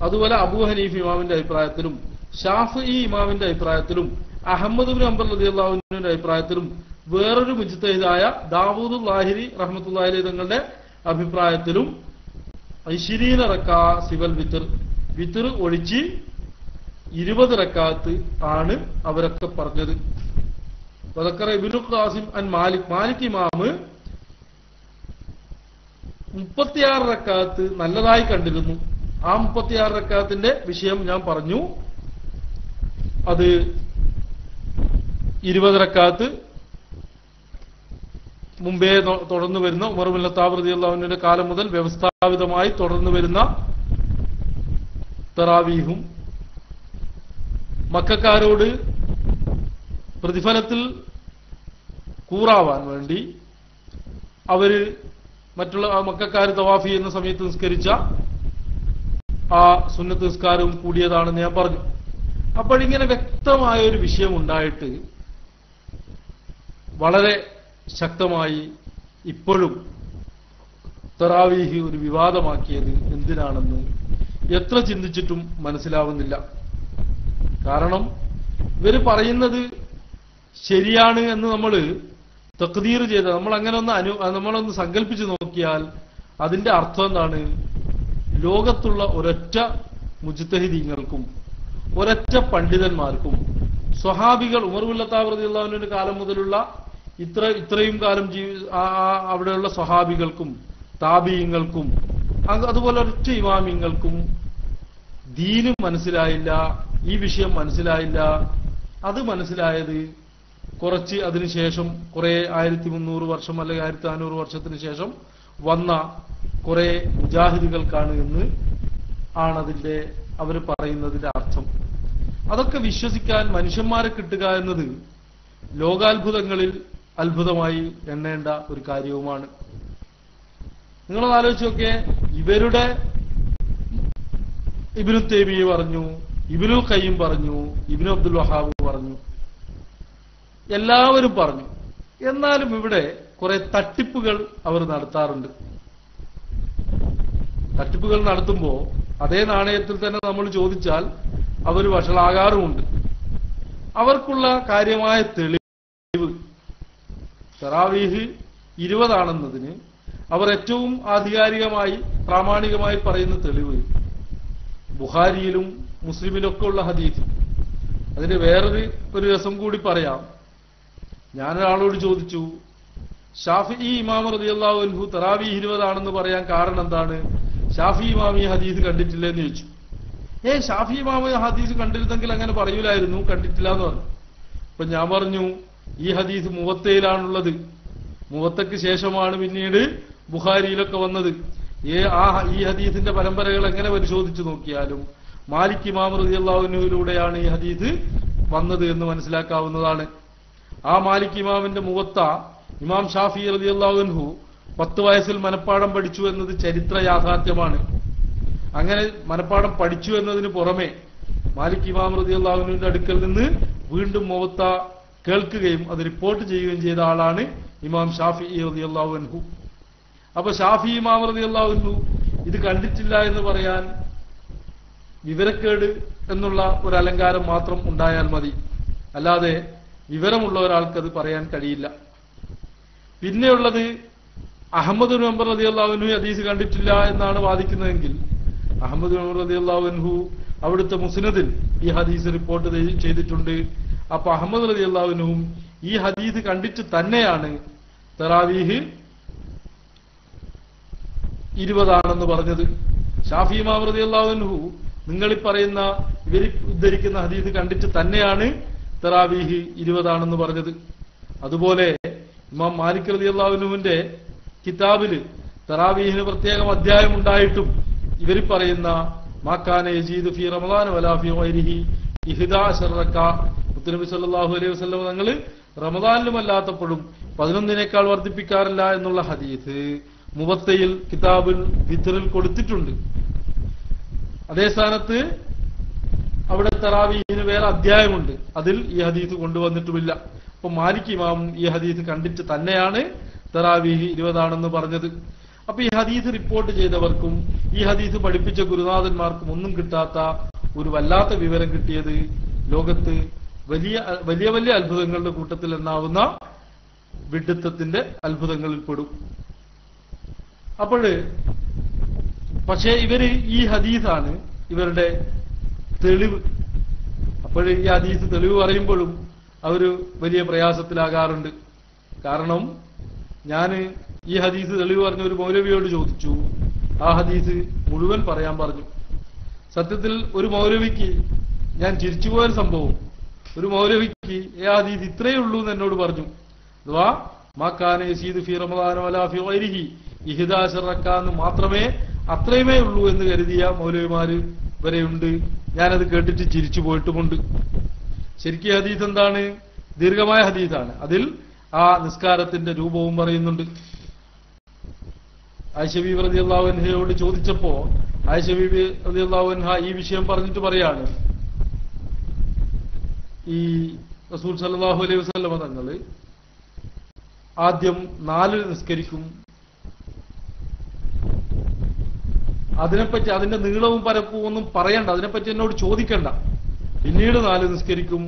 അതുപോലെ അബൂ ഹനീഫ് ഇമാമിന്റെ അഭിപ്രായത്തിലും ഷാഫിഈ ഇമാമിന്റെ അഭിപ്രായത്തിലും അഹമ്മദ് ഇബ്നു ഹംബൽ റളിയല്ലാഹു അൻഹുവിന്റെ അഭിപ്രായത്തിലും വേറൊരു മുജ്തഹിദായ ദാവൂദ് ലാഹിരി റഹ്മത്തുള്ളാഹി അലൈഹി തങ്ങളുടെ അഭിപ്രായത്തിലും 20 റക്അ സിവൽ വിത്ർ, വിത്ർ ഒഴിച്ച് 20 റക്അത്ത് ആണ് അവരൊക്കെ പറഞ്ഞത്. വദക്കറ ഇബ്നു ഖാസിം അൻ മാലിക്, മാലിക് ഇമാമ് 36 റക്അത്ത് നല്ലതായി കണ്ടിരുന്നു. ആ 36 റക്അത്തിന്റെ വിഷയം ഞാൻ പറഞ്ഞു. അത് 20 റക്അത്ത് മുമ്പേ തുടർന്നു വരുന്ന ഉമർ ഇബ്നു ഖത്താബ് റളിയല്ലാഹു അൻഹുവിന്റെ കാലം മുതൽ വ്യവസ്ഥാപിതമായി തുടർന്നു വരുന്ന തറാവീഹും, മക്കക്കാരോട് പ്രതിഫലത്തിൽ കൂറാവാൻ വേണ്ടി അവര് മറ്റുള്ള മക്കക്കാർ തവാഫ് ചെയ്യുന്ന സമയത്ത് നിസ്കരിച്ച ആ സുന്നത്ത് നിസ്കാരവും കൂടിയതാണെന്ന് ഞാൻ പറഞ്ഞു. അപ്പോഴിങ്ങനെ വ്യക്തമായ ഒരു വിഷയം ഉണ്ടായിട്ട് വളരെ ശക്തമായി ഇപ്പോഴും തറാവീഹ് ഒരു വിവാദമാക്കിയത് എന്തിനാണെന്ന് എത്ര ചിന്തിച്ചിട്ടും മനസ്സിലാവുന്നില്ല. കാരണം ഇവര് പറയുന്നത് ശരിയാണ് എന്ന് നമ്മൾ തഖ്ദീർ ചെയ്ത, നമ്മൾ അങ്ങനെ നമ്മളൊന്ന് സങ്കല്പിച്ചു നോക്കിയാൽ അതിന്റെ അർത്ഥം എന്താണ്? ലോകത്തുള്ള ഒരൊറ്റ മുജ്തഹിദീങ്ങൾക്കും ഒരൊറ്റ പണ്ഡിതന്മാർക്കും സ്വഹാബികൾ ഉമർ ഇബ്നു ഖത്താബ് റളിയല്ലാഹു അൻഹുവിന്റെ കാലം മുതലുള്ള ഇത്രയും കാലം അവിടെയുള്ള സ്വഹാബികൾക്കും താബിഈങ്ങൾക്കും അതുപോലെ ഒരൊറ്റ ഇമാമിങ്ങൾക്കും ദീന് മനസ്സിലായില്ല, ഈ വിഷയം മനസ്സിലായില്ല. അത് മനസ്സിലായത് കുറച്ച് അതിനുശേഷം കുറെ 1300 വർഷം അല്ലെങ്കിൽ 1400 വർഷത്തിന് ശേഷം വന്ന കുറെ മുജാഹിദുകൾക്കാണ് എന്ന് ആണതിന്റെ അവർ പറയുന്നതിന്റെ അർത്ഥം. അതൊക്കെ വിശ്വസിക്കാൻ മനുഷ്യന്മാരെ കിട്ടുക എന്നത് ലോകാത്ഭുതങ്ങളിൽ അത്ഭുതമായി എണ്ണേണ്ട ഒരു കാര്യവുമാണ്. നിങ്ങളൊന്ന് ആലോചിച്ച് നോക്കിയേ, ഇവരുടെ ഇബ്നു തൈമിയ്യ പറഞ്ഞു, ഇബ്നുൽ ഖയ്യിം പറഞ്ഞു, ഇബ്നു അബ്ദുൽ വഹാബ് പറഞ്ഞു, എല്ലാവരും പറഞ്ഞു. എന്നാലും ഇവിടെ കുറെ തട്ടിപ്പുകൾ അവർ നടത്താറുണ്ട്. തട്ടിപ്പുകൾ നടത്തുമ്പോ അതേ നാണയത്തിൽ തന്നെ നമ്മൾ ചോദിച്ചാൽ അവർ വഷളാകാറുമുണ്ട്. അവർക്കുള്ള കാര്യമായ തെളിവ് തറാവീഹ് 20 ആണെന്നതിന് അവർ ഏറ്റവും ആധികാരികമായി പ്രാമാണികമായി പറയുന്ന തെളിവ് ബുഖാരിയിലും മുസ്ലിമിലൊക്കെ ഉള്ള ഹദീസ്. അതിന് വേറൊരു രസം കൂടി പറയാം. ഞാനൊരാളോട് ചോദിച്ചു, ഷാഫിഈ ഇമാം റളിയല്ലാഹു അൻഹു തറാവീഹ് 20 ആണെന്ന് പറയാൻ കാരണം എന്താണ്? ഷാഫിഈ ഇമാം ഈ ഹദീസ് കണ്ടിട്ടില്ല എന്ന് ചോദിച്ചു. ഷാഫിഈ ഇമാം ഹദീസ് കണ്ടിരുന്നെങ്കിൽ അങ്ങനെ പറയൂലായിരുന്നു, കണ്ടിട്ടില്ല എന്ന് പറഞ്ഞു. അപ്പൊ ഞാൻ പറഞ്ഞു, ഈ ഹദീസ് മുവത്തയിലാണുള്ളത്, മുവത്തക്ക് ശേഷമാണ് പിന്നീട് ബുഖാരിയിലൊക്കെ വന്നത്. ഈ ഹദീസിന്റെ പരമ്പരകൾ എങ്ങനെ പരിശോധിച്ചു നോക്കിയാലും മാലിക് ഇമാം റളിയല്ലാഹു അൻഹുവിലൂടെയാണ് ഈ ഹദീസ് വന്നത് എന്ന് മനസ്സിലാക്കാവുന്നതാണ്. ആ മാലിക് ഇമാമിന്റെ മുവത്ത ഇമാം ഷാഫിഈ റളിയല്ലാഹു അൻഹു 10 വയസ്സിൽ മനപ്പാഠം പഠിച്ചു എന്നത് ചരിത്ര യാഥാർത്ഥ്യമാണ്. അങ്ങനെ മനപ്പാഠം പഠിച്ചു എന്നതിന് പുറമെ മാലിക് ഇമാം റളിയല്ലാഹു അൻഹുവിന്റെ അടുക്കൽ നിന്ന് വീണ്ടും മുവത്ത കേൾക്കുകയും അത് റിപ്പോർട്ട് ചെയ്യുകയും ചെയ്ത ആളാണ് ഇമാം ഷാഫിഈ റളിയല്ലാഹു അൻഹു. അപ്പൊ ഷാഫിഈ ഇമാം റളിയല്ലാഹു അൻഹു ഇത് കണ്ടിട്ടില്ല എന്ന് പറയാൻ വിവരക്കേട് എന്നുള്ള ഒരു അലങ്കാരം മാത്രം ഉണ്ടായാൽ മതി, അല്ലാതെ വിവരമുള്ള ഒരാൾക്ക് അത് പറയാൻ കഴിയില്ല. പിന്നെയുള്ളത് അഹമ്മദ് ഇബ്നു ഹംബൽ റളിയല്ലാഹു അൻഹു ഹദീസ് കണ്ടിട്ടില്ല എന്നാണ് വാദിക്കുന്നതെങ്കിൽ അഹമ്മദ് ഇബ്നു ഹംബൽ റളിയല്ലാഹു അൻഹു അവിടുത്തെ മുസ്നദിൽ ഈ ഹദീസ് റിപ്പോർട്ട് ചെയ്തിട്ടുണ്ട്. അപ്പൊ അഹമ്മദ് റളിയല്ലാഹു അൻഹുവും ഈ ഹദീസ് കണ്ടിട്ട് തന്നെയാണ് തറാവീഹ് 20 ആണെന്ന് പറഞ്ഞത്. ഷാഫിഈ ഇമാം റളിയല്ലാഹു അൻഹു നിങ്ങളീ പറയുന്ന ഇവർ ഉദ്ധരിക്കുന്ന ഹദീസ് കണ്ടിട്ട് തന്നെയാണ് തറാവീഹ് 20 ആണെന്ന് പറഞ്ഞത്. അതുപോലെ ഇമാം മാലിക് റളിയല്ലാഹു അൻഹുവിന്റെ കിതാബില് തറാവീഹിന് പ്രത്യേകം അധ്യായം ഉണ്ടായിട്ടും ഇവർ പറയുന്ന മാക്കാന യസീദു ഫീ റമളാൻ വലാ ഫീ ഗൈരിഹി 11 റക്അ മുത്തനബി സല്ലല്ലാഹു അലൈഹി വസല്ലം തങ്ങൾ റമളാനിലും അല്ലാത്തപ്പോഴും 11 വർദ്ധിപ്പിക്കാറില്ല എന്നുള്ള ഹദീസ് മുവത്തയിൽ കിതാബുൽ വിത്റിൽ കൊടുത്തിട്ടുണ്ട്. അതേ സ്ഥാനത്ത് അവിടെ തറാവീഹിന് വേറെ അധ്യായമുണ്ട്, അതിൽ ഈ ഹദീസ് കൊണ്ടുവന്നിട്ടുമില്ല. അപ്പൊ മാലിക് ഇമാം ഈ ഹദീസ് കണ്ടിട്ട് തന്നെയാണ് തറാവീഹ് 20 പറഞ്ഞത്. അപ്പൊ ഈ ഹദീസ് റിപ്പോർട്ട് ചെയ്തവർക്കും ഈ ഹദീസ് പഠിപ്പിച്ച ഗുരുനാഥന്മാർക്കും ഒന്നും കിട്ടാത്ത ഒരു വല്ലാത്ത വിവരം കിട്ടിയത് ലോകത്ത് വലിയ വലിയ വലിയ അത്ഭുതങ്ങളുടെ കൂട്ടത്തിൽ എന്നാവുന്ന വിഡ്ഢിത്തത്തിന്റെ അത്ഭുതങ്ങളിൽ പെടും. പക്ഷേ ഇവര് ഈ ഹദീസാണ് ഇവരുടെ തെളിവ്. അപ്പോൾ ഈ ഹദീസ് തെളിവ് പറയുമ്പോഴും അവര് വലിയ പ്രയാസത്തിലാകാറുണ്ട്. കാരണം ഞാൻ ഈ ഹദീസ് തെളിവ് പറഞ്ഞ ഒരു മൗലവിയോട് ചോദിച്ചു, ആ ഹദീസ് മുഴുവൻ പറയാൻ പറഞ്ഞു. സത്യത്തിൽ ഒരു മൗലവിക്ക് ഞാൻ ചിരിച്ചുപോയൊരു സംഭവം, ഒരു മൗലവിക്ക് ഈ ഹദീസ് ഇത്രയേ ഉള്ളൂ എന്ന് എന്നോട് പറഞ്ഞു. അഥവാ മാക്കാന യസീദു ഫീ റമളാൻ വലാ ഫീ ഗൈരിഹി 11 റക്അ എന്ന് മാത്രമേ അത്രയുമേ ഉള്ളൂ എന്ന് കരുതിയ മൗലവിമാര് വരെയുണ്ട്. ഞാനത് കേട്ടിട്ട് ചിരിച്ചു പോയിട്ടുമുണ്ട്. ശരിക്കും ഹദീസ് എന്താണ്? ദീർഘമായ ഹദീസാണ്. അതിൽ ആ നിസ്കാരത്തിന്റെ രൂപവും പറയുന്നുണ്ട്. ആയിഷ ബീവി റളിയല്ലാഹു അൻഹയോട് ചോദിച്ചപ്പോ ആയിഷ ബീവി റളിയല്ലാഹു അൻഹ ഈ വിഷയം പറഞ്ഞിട്ട് പറയാണ്, ഈ റസൂൽ സല്ലല്ലാഹു അലൈഹി വസല്ലം തങ്ങൾ ആദ്യം 4 നിസ്കരിക്കും, അതിനെപ്പറ്റി അതിന്റെ നീളവും പരപ്പും ഒന്നും പറയണ്ട, അതിനെപ്പറ്റി എന്നോട് ചോദിക്കണ്ട. പിന്നീട് 4 നിസ്കരിക്കും,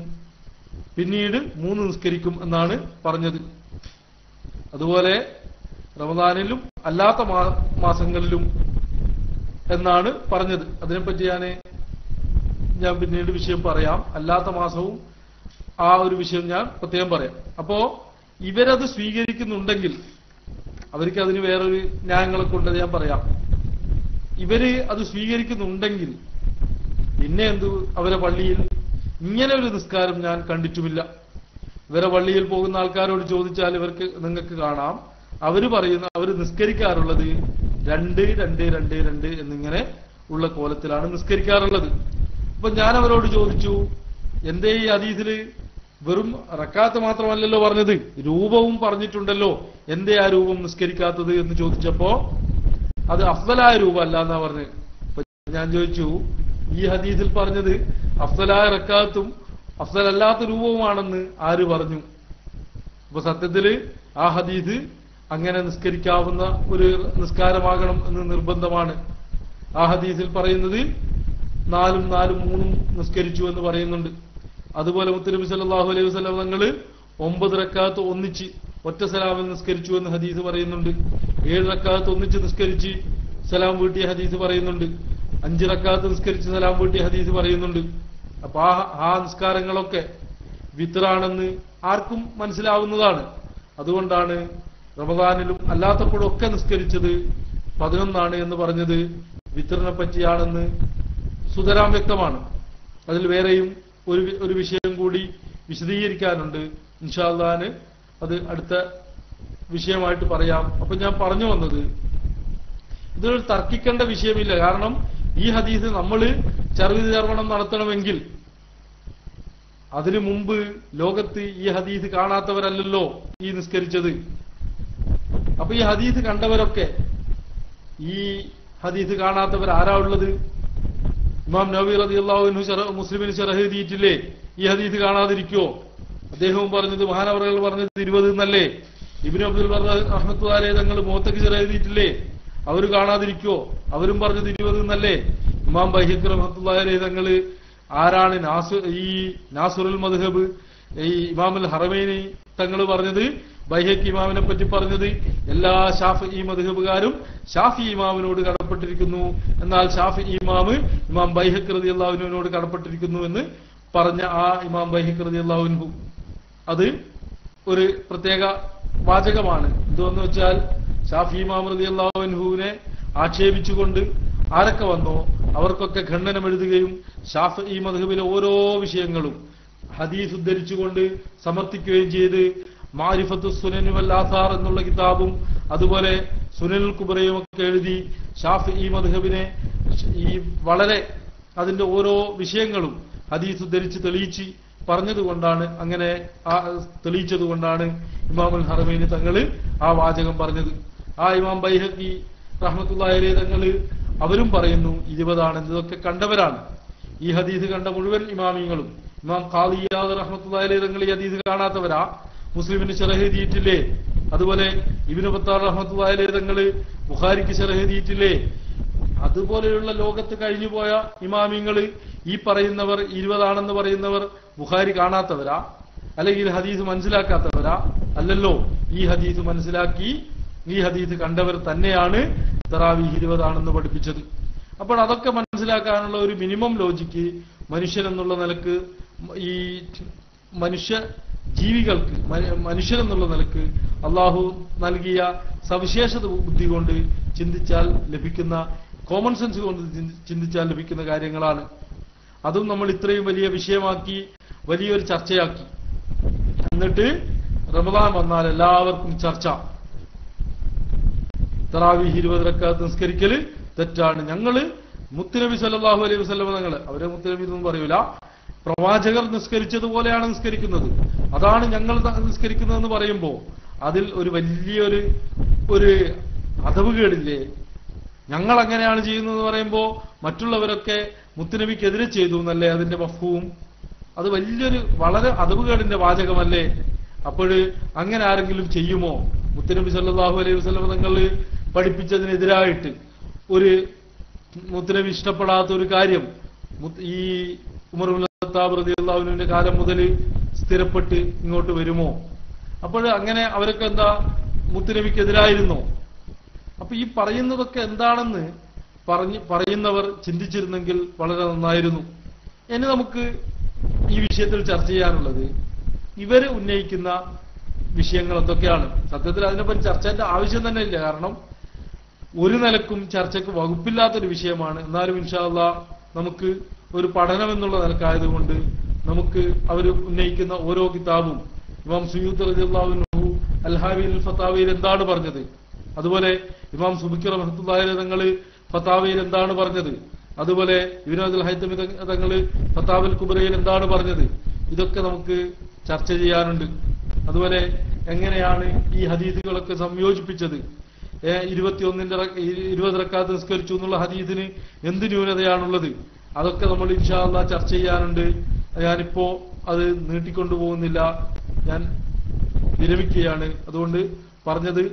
പിന്നീട് 3 നിസ്കരിക്കും എന്നാണ് പറഞ്ഞത്. അതുപോലെ റമദാനിലും അല്ലാത്ത മാസങ്ങളിലും എന്നാണ് പറഞ്ഞത്. അതിനെപ്പറ്റി ഞാൻ പിന്നീട് വിഷയം പറയാം. അല്ലാത്ത മാസവും ആ ഒരു വിഷയം ഞാൻ പ്രത്യേകം പറയാം. അപ്പോ ഇവരത് സ്വീകരിക്കുന്നുണ്ടെങ്കിൽ അവർക്ക് അതിന് വേറൊരു ന്യായങ്ങളൊക്കെ ഉണ്ടെന്ന് ഞാൻ പറയാം. ഇവര് അത് സ്വീകരിക്കുന്നുണ്ടെങ്കിൽ പിന്നെ അവരെ പള്ളിയിൽ ഇങ്ങനെ ഒരു നിസ്കാരം ഞാൻ കണ്ടിട്ടുമില്ല. ഇവരെ പള്ളിയിൽ പോകുന്ന ആൾക്കാരോട് ചോദിച്ചാൽ നിങ്ങൾക്ക് കാണാം, അവര് നിസ്കരിക്കാറുള്ളത് 2, 2, 2, 2 എന്നിങ്ങനെ ഉള്ള കോലത്തിലാണ് നിസ്കരിക്കാറുള്ളത്. അപ്പൊ ഞാൻ അവരോട് ചോദിച്ചു, എന്തേ ഈ ഹദീസിൽ വെറും റക്കാത്ത് മാത്രമല്ലല്ലോ പറഞ്ഞത്, രൂപവും പറഞ്ഞിട്ടുണ്ടല്ലോ, എന്തേ ആ രൂപം നിസ്കരിക്കാത്തത് എന്ന് ചോദിച്ചപ്പോ അത് അഫ്ദലായ രൂപം അല്ല എന്നാ പറഞ്ഞത്. അപ്പൊ ഞാൻ ചോദിച്ചു, ഈ ഹദീസിൽ പറഞ്ഞത് അഫ്ദലായ റക്കാത്തും അഫ്ദലല്ലാത്ത രൂപവുമാണെന്ന് ആര് പറഞ്ഞു? അപ്പൊ സത്യത്തില് ആ ഹദീസ് അങ്ങനെ നിസ്കരിക്കാവുന്ന ഒരു നിസ്കാരമാകണം എന്ന് നിർബന്ധമാണ്. ആ ഹദീസിൽ പറയുന്നത് 4, 4, 3 നിസ്കരിച്ചു എന്ന് പറയുന്നുണ്ട്. അതുപോലെ മുത്തനബി സല്ലല്ലാഹു അലൈഹി വസല്ലം തങ്ങൾ 9 റക്അത്ത് ഒന്നിച്ച് ഒറ്റ സലാമിൽ നിസ്കരിച്ചു എന്ന് ഹദീസ് പറയുന്നുണ്ട്. 7 റക്അത്ത് ഒന്നിച്ച് നിസ്കരിച്ച് സലാം വീട്ടിയ ഹദീസ് പറയുന്നുണ്ട്. 5 റക്അത്ത് നിസ്കരിച്ച് സലാം വീട്ടിയ ഹദീസ് പറയുന്നുണ്ട്. അപ്പൊ ആ നിസ്കാരങ്ങളൊക്കെ വിത്റാണെന്ന് ആർക്കും മനസ്സിലാവുന്നതാണ്. അതുകൊണ്ടാണ് റമദാനിലും അല്ലാത്തപ്പോഴും ഒക്കെ നിസ്കരിച്ചത് 11 എന്ന് പറഞ്ഞത് വിത്റിനെ പറ്റിയാണെന്ന് സുതരാം വ്യക്തമാണ്. അതിൽ വേറെയും ഒരു വിഷയം കൂടി വിശദീകരിക്കാനുണ്ട്. ഇൻഷാ അല്ലാഹ് അത് അടുത്ത വിഷയമായിട്ട് പറയാം. അപ്പൊ ഞാൻ പറഞ്ഞു വന്നത്, ഇതൊരു തർക്കിക്കേണ്ട വിഷയമില്ല. കാരണം ഈ ഹദീസ് നമ്മൾ ചർവണം നടത്തണമെങ്കിൽ അതിനു മുമ്പ് ലോകത്ത് ഈ ഹദീസ് കാണാത്തവരല്ലല്ലോ ഈ നിസ്കരിച്ചത്. അപ്പൊ ഈ ഹദീസ് കണ്ടവരൊക്കെ, ഈ ഹദീസ് കാണാത്തവർ ആരാ ഉള്ളത്? ഇമാം നവവി റളിയല്ലാഹു അൻഹു മുസ്ലിമിന് ശറഹ് എഴുതിയിട്ടില്ലേ? ഈ ഹദീസ് കാണാതിരിക്കുവോ? അദ്ദേഹവും പറഞ്ഞത്, മഹാനവറുകൾ പറഞ്ഞത് 20 എന്നല്ലേ? ഇബ്നു അബ്ദുൽ ബർ റഹ്മത്തുള്ളാഹി അലൈഹി തങ്ങൾ മുഹത്തഖി ശറഹ് എഴുതിയിട്ടില്ലേ? അവര് കാണാതിരിക്കുവോ? അവരും പറഞ്ഞത് 20 എന്നല്ലേ? ഇമാം ബൈഹഖി റഹ്മത്തുള്ളാഹി അലൈഹി തങ്ങൾ ആരാണ് ഈ നാസുറുൽ മദ്ഹബ്, ഈ ഇമാമുൽ ഹറമൈനി തങ്ങൾ പറഞ്ഞത്, ബൈഹഖി ഇമാമിനെ പറ്റി പറഞ്ഞത്, എല്ലാ ഷാഫിഈ മദ്ഹബുകാരും ഷാഫി ഇമാമിനോട് കടപ്പെട്ടിരിക്കുന്നു, എന്നാൽ ഷാഫി ഇമാം ബൈഹഖി റളിയല്ലാഹു അൻഹുവിനോട് കടപ്പെട്ടിരിക്കുന്നു എന്ന് പറഞ്ഞ ആ ഇമാം ബൈഹഖി റളിയല്ലാഹു അൻഹു, അത് ഒരു പ്രത്യേക വാചകമാണ്. എന്തെന്ന് വെച്ചാൽ ഷാഫി ഇമാം റളിയല്ലാഹു അൻഹുവിനെ ആക്ഷേപിച്ചുകൊണ്ട് ആരൊക്കെ വന്നോ അവർക്കൊക്കെ ഖണ്ഡനം എഴുതുകയും ഷാഫിഈ മദ്ഹബിലെ ഓരോ വിഷയങ്ങളും ഹദീസ് ഉദ്ധരിച്ചുകൊണ്ട് സമർത്ഥിക്കുകയും ചെയ്ത് മാരിഫത്തു സുനൻ വൽ ആസാർ എന്നുള്ള കിതാബും അതുപോലെ സുനനുൽ കുബ്രയും ഒക്കെ എഴുതി ഷാഫിഈ മദ്ഹബിനെ ഈ വളരെ അതിന്റെ ഓരോ വിഷയങ്ങളും ഹദീസ് ഉദ്ധരിച്ച് തെളിയിച്ച് പറഞ്ഞതുകൊണ്ടാണ്, അങ്ങനെ തെളിയിച്ചതുകൊണ്ടാണ് ഇമാമുൽ ഹറമൈനി തങ്ങള് ആ വാചകം പറഞ്ഞത്. ആ ഇമാം ബൈഹഖി റഹ്മത്തുള്ളാഹി അലൈഹി തങ്ങള് അവരും പറയുന്നു 20 ആണെന്ന്. ഇതൊക്കെ കണ്ടവരാണ്. ഈ ഹദീസ് കണ്ട മുഴുവൻ ഇമാമിങ്ങളും. ഇമാം ഖാദി ഇയാദ് റഹ്മത്തുള്ളാഹി അലൈഹി തങ്ങൾ ഈ ഹദീസ് കാണാത്തവരാ. മുസ്ലിമിന് ശറഹ് എഴുതിയിട്ടില്ലേ? അതുപോലെ ഇബ്നു ബത്താർ റഹ്മത്തുള്ളാഹി അലൈഹി തങ്ങൾ ബുഖാരിക്ക് ശറഹ് എഴുതിയിട്ടില്ലേ? അതുപോലെയുള്ള ലോകത്ത് കഴിഞ്ഞുപോയ ഇമാമിങ്ങൾ ഈ പറയുന്നവർ 20 ആണെന്ന് പറയുന്നവർ ബുഖാരി കാണാത്തവരാ? അല്ലെങ്കിൽ ഹദീസ് മനസ്സിലാക്കാത്തവരാ? അല്ലല്ലോ. ഈ ഹദീസ് മനസ്സിലാക്കി ഈ ഹദീസ് കണ്ടവർ തന്നെയാണ് തറാവീഹ് 20 ആണെന്ന് പഠിപ്പിച്ചത്. അപ്പോൾ അതൊക്കെ മനസ്സിലാക്കാനുള്ള ഒരു മിനിമം ലോജിക്ക് മനുഷ്യനെന്നുള്ള നിലക്ക്, ഈ മനുഷ്യ ജീവികൾക്ക് മനുഷ്യരെന്നുള്ള നിലക്ക് അള്ളാഹു നൽകിയ സവിശേഷത ബുദ്ധി കൊണ്ട് ചിന്തിച്ചാൽ ലഭിക്കുന്ന, കോമൺ സെൻസ് കൊണ്ട് ചിന്തിച്ചാൽ ലഭിക്കുന്ന കാര്യങ്ങളാണ്. അതും നമ്മൾ ഇത്രയും വലിയ വിഷയമാക്കി വലിയൊരു ചർച്ചയാക്കി. എന്നിട്ട് റമദാൻ വന്നാൽ എല്ലാവർക്കും ചർച്ച. തറാവീഹ് 20 റക്അത്ത് നിസ്കരിക്കല് തെറ്റാണ്. ഞങ്ങള് മുത്തുനബി സല്ലല്ലാഹു അലൈഹി വസല്ലം തങ്ങള്, അവരെ മുത്തുനബി എന്നൊന്നും പറയൂല, പ്രവാചകർ നിസ്കരിച്ചതുപോലെയാണ് നിസ്കരിക്കുന്നത്, അതാണ് ഞങ്ങൾ നിസ്കരിക്കുന്നതെന്ന് പറയുമ്പോ അതിൽ ഒരു വലിയൊരു അതവുകേടില്ലേ? ഞങ്ങൾ അങ്ങനെയാണ് ചെയ്യുന്നതെന്ന് പറയുമ്പോ മറ്റുള്ളവരൊക്കെ മുത്തുനബിക്കെതിരെ ചെയ്തു എന്നല്ലേ അതിന്റെ മഫ്ഹൂം? അത് വലിയൊരു വളരെ അതവുകേടിന്റെ വാചകമല്ലേ? അപ്പോൾ അങ്ങനെ ആരെങ്കിലും ചെയ്യുമോ? മുത്തുനബി സല്ലല്ലാഹു അലൈഹി വസല്ലം തങ്ങൾ പഠിപ്പിച്ചതിനെതിരായിട്ട് ഒരു മുത്തുനബി ഇഷ്ടപ്പെടാത്ത ഒരു കാര്യം ഈ ഉമർ ഇബ്നു ഖത്താബ് റളിയല്ലാഹു അൻഹുവിന്റെ കാലം മുതൽ സ്ഥിരപ്പെട്ട് ഇങ്ങോട്ട് വരുമോ? അപ്പോൾ അങ്ങനെ അവരൊക്കെ എന്താ മുത്തുനബിക്കെതിരായിരുന്നോ? അപ്പൊ ഈ പറയുന്നതൊക്കെ എന്താണെന്ന് പറയുന്നവർ ചിന്തിച്ചിരുന്നെങ്കിൽ വളരെ നന്നായിരുന്നു. ഇനി നമുക്ക് ഈ വിഷയത്തിൽ ചർച്ച ചെയ്യാനുള്ളത് ഇവര് ഉന്നയിക്കുന്ന വിഷയങ്ങൾ എന്തൊക്കെയാണ്. സത്യത്തിൽ അതിനെപ്പറ്റി ചർച്ചയുടെ ആവശ്യം തന്നെ ഇല്ല. കാരണം ഒരു നിലക്കും ചർച്ചയ്ക്ക് വകുപ്പില്ലാത്തൊരു വിഷയമാണ്. എന്നാലും ഇൻഷാ അല്ലാഹ് നമുക്ക് ഒരു പഠനം എന്നുള്ള നിലക്കായതുകൊണ്ട് നമുക്ക് അവർ ഉന്നയിക്കുന്ന ഓരോ കിതാബും, ഇമാം സുയൂത്തി റളിയല്ലാഹു അൻഹു അൽ-ഹാവിൽ ഫതാവയിൽ എന്താണ് പറഞ്ഞത്, അതുപോലെ ഇമാം സുബക്കി റഹ്മത്തുള്ളാഹി അലൈഹി തങ്ങൾ ഫതാവയിൽ എന്താണ് പറഞ്ഞത്, അതുപോലെ ഇബ്നു അബ്ദുൽ ഹൈതമി തങ്ങൾ ഫതാവൽ കുബ്രയിൽ എന്താണ് പറഞ്ഞത്, ഇതൊക്കെ നമുക്ക് ചർച്ച ചെയ്യാനുണ്ട്. അതുപോലെ എങ്ങനെയാണ് ഈ ഹദീസുകളൊക്കെ സംയോജിപ്പിച്ചത്, 20 റക്അത്ത് നിസ്കരിച്ചു എന്നുള്ള ഹദീസിന് എന്ത് ന്യൂനതയാണുള്ളത്, അതൊക്കെ നമ്മൾ ഇൻഷാ അല്ലാഹ് ചർച്ച ചെയ്യാനുണ്ട്. ഞാനിപ്പോ അത് നീട്ടിക്കൊണ്ടുപോകുന്നില്ല, ഞാൻ വിരമിക്കുകയാണ്. അതുകൊണ്ട് പറഞ്ഞത്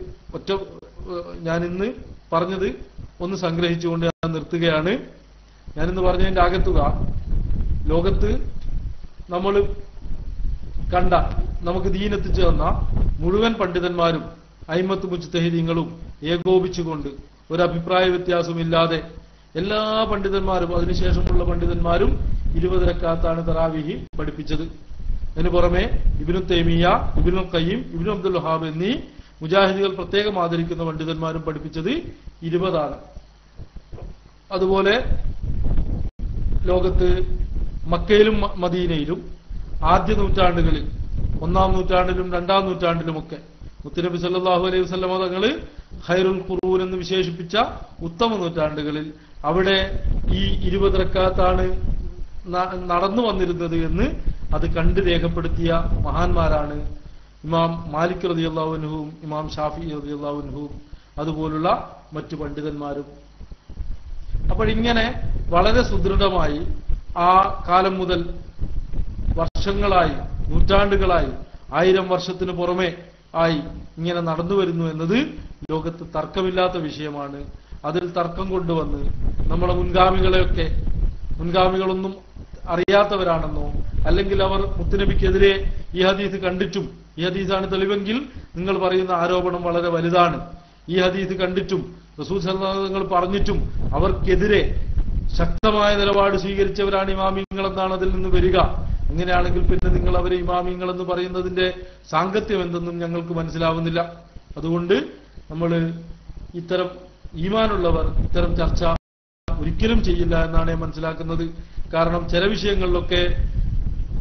ഞാൻ ഇന്ന് പറഞ്ഞത് ഒന്ന് സംഗ്രഹിച്ചുകൊണ്ട് ഞാൻ നിർത്തുകയാണ്. ഞാനിന്ന് പറഞ്ഞതിന്റെ ആകത്തുക, ലോകത്ത് നമ്മൾ കണ്ട, നമുക്ക് ദീനെത്തിച്ചു തന്ന മുഴുവൻ പണ്ഡിതന്മാരും അയിമത്ത് മുജ്തഹിദീങ്ങളും ഏകോപിച്ചുകൊണ്ട് ഒരു അഭിപ്രായ വ്യത്യാസമില്ലാതെ എല്ലാ പണ്ഡിതന്മാരും അതിനുശേഷമുള്ള പണ്ഡിതന്മാരും 20 റക്അത്താണ് തറാവീഹ് പഠിപ്പിച്ചത്. അതിനു പുറമെ ഇബ്നു തൈമിയ്യ, ഇബ്നുൽ ഖയ്യിം, ഇബ്നു അബ്ദുൽ വഹാബ് എന്നീ മുജാഹിദുകൾ പ്രത്യേകം ആദരിക്കുന്ന പണ്ഡിതന്മാരും പഠിപ്പിച്ചത് 20 ആണ്. അതുപോലെ ലോകത്ത് മക്കയിലും മദീനയിലും ആദ്യ നൂറ്റാണ്ടുകളിൽ, 1-ാം നൂറ്റാണ്ടിലും 2-ാം നൂറ്റാണ്ടിലുമൊക്കെ മുത്തുനബി സല്ലല്ലാഹു അലൈഹി വസല്ലം തങ്ങൾ ഖൈറുൽ ഖുറൂൻ എന്ന് വിശേഷിപ്പിച്ച ഉത്തമ നൂറ്റാണ്ടുകളിൽ അവിടെ ഈ 20 റക്അത്താണ് നടന്നു വന്നിരുന്നത് എന്ന് അത് കണ്ട് രേഖപ്പെടുത്തിയ മഹാന്മാരാണ് ഇമാം മാലിക് റളിയല്ലാഹു അൻഹുവും ഇമാം ഷാഫി റളിയല്ലാഹു അൻഹുവും അതുപോലുള്ള മറ്റു പണ്ഡിതന്മാരും. അപ്പോൾ ഇങ്ങനെ വളരെ സുദൃഢമായി ആ കാലം മുതൽ വർഷങ്ങളായി, നൂറ്റാണ്ടുകളായി, 1000 വർഷത്തിന് പുറമെ ആയി ഇങ്ങനെ നടന്നു വരുന്നു എന്നത് ലോകത്ത് തർക്കമില്ലാത്ത വിഷയമാണ്. അതിൽ തർക്കം കൊണ്ടുവന്ന് നമ്മളെ മുൻഗാമികളൊന്നും അറിയാത്തവരാണെന്നോ, അല്ലെങ്കിൽ അവർ മുത്തുനബിക്കെതിരെ ഈ ഹദീസ് കണ്ടിട്ടും, ഈ ഹദീസാണ് തെളിവെങ്കിൽ നിങ്ങൾ പറയുന്ന ആരോപണം വളരെ വലുതാണ്, ഈ ഹദീസ് കണ്ടിട്ടും റസൂൽ സല്ലല്ലാഹു അലൈഹി വസല്ലം പറഞ്ഞിട്ടും അവർക്കെതിരെ ശക്തമായ നിലപാട് സ്വീകരിച്ചവരാണ് ഇമാമിങ്ങൾ എന്നാണ് അതിൽ നിന്ന് വരിക. അങ്ങനെയാണെങ്കിൽ പിന്നെ നിങ്ങൾ അവരെ ഇമാമിങ്ങൾ എന്ന് പറയുന്നതിന്റെ സാങ്കത്യം എന്തെന്നും ഞങ്ങൾക്ക് മനസ്സിലാവുന്നില്ല. അതുകൊണ്ട് നമ്മൾ ഇത്തരം ഈമാനുള്ളവർ ഇത്തരം ചർച്ച ഒരിക്കലും ചെയ്യില്ല എന്നാണ് ഞാൻ മനസ്സിലാക്കുന്നത്. കാരണം ചില വിഷയങ്ങളിലൊക്കെ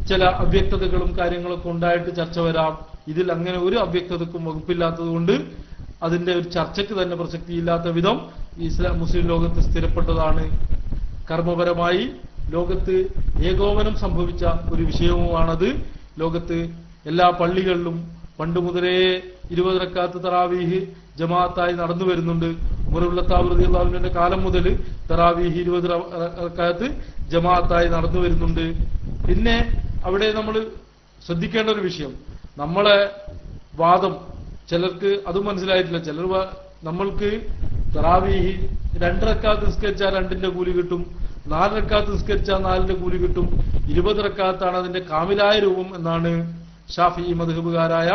ചില അവ്യക്തതകളും കാര്യങ്ങളൊക്കെ ഉണ്ടായിട്ട് ചർച്ച വരാം. ഇതിൽ അങ്ങനെ ഒരു അവ്യക്തതക്കും വകുപ്പില്ലാത്തതുകൊണ്ട് അതിന്റെ ഒരു ചർച്ചയ്ക്ക് തന്നെ പ്രസക്തിയില്ലാത്ത വിധം മുസ്ലിം ലോകത്ത് സ്ഥിരപ്പെട്ടതാണ്. കർമ്മപരമായി ലോകത്ത് ഏകോപനം സംഭവിച്ച ഒരു വിഷയവുമാണത്. ലോകത്ത് എല്ലാ പള്ളികളിലും പണ്ട് മുതലേ 20 റക്അത്ത് തറാവീഹ് ജമാഅത്തായി നടന്നു വരുന്നുണ്ട്. ഉമർ ഖത്താബ് റളിയല്ലാഹു അൻഹുവിന്റെ കാലം മുതൽ തറാവീഹ് 20 റക്അത്ത് ജമാഅത്തായി നടന്നു വരുന്നുണ്ട്. പിന്നെ അവിടെ നമ്മൾ ശ്രദ്ധിക്കേണ്ട ഒരു വിഷയം, നമ്മളെ വാദം ചിലർക്ക് അതും മനസ്സിലായിട്ടില്ല. ചിലർ നമ്മൾക്ക് തറാവീഹ് 2 റക്അത്ത് നിസ്കരിച്ചാൽ 2ന്റെ കൂലി കിട്ടും, 4 റക്അത്ത് നിസ്കരിച്ചാൽ 4ന്റെ കൂലി കിട്ടും, 20 റക്അത്താണ് അതിന്റെ കാമിലായ രൂപം എന്നാണ് ഷാഫിഈ മദ്ഹബുകാരായ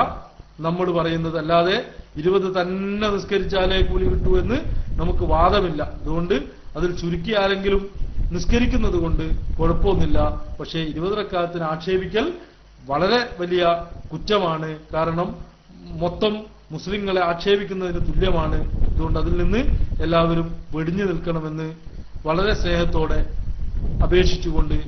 നമ്മൾ പറയുന്നത്. അല്ലാതെ 20 തന്നെ നിസ്കരിച്ചാലേ കൂലി കിട്ടൂ എന്ന് നമുക്ക് വാദമില്ല. അതുകൊണ്ട് അതിൽ ചുരുക്കി ആരെങ്കിലും നിസ്കരിക്കുന്നത് കൊണ്ട് കുഴപ്പമൊന്നുമില്ല. പക്ഷേ 20 റക്അത്തിന് ആക്ഷേപിക്കൽ വളരെ വലിയ കുറ്റമാണ്. കാരണം മൊത്തം മുസ്ലിങ്ങളെ ആക്ഷേപിക്കുന്നതിന് തുല്യമാണ്. അതുകൊണ്ട് അതിൽ നിന്ന് എല്ലാവരും വെടിഞ്ഞു നിൽക്കണമെന്ന് വളരെ സ്നേഹത്തോടെ അപേക്ഷിച്ചുകൊണ്ട്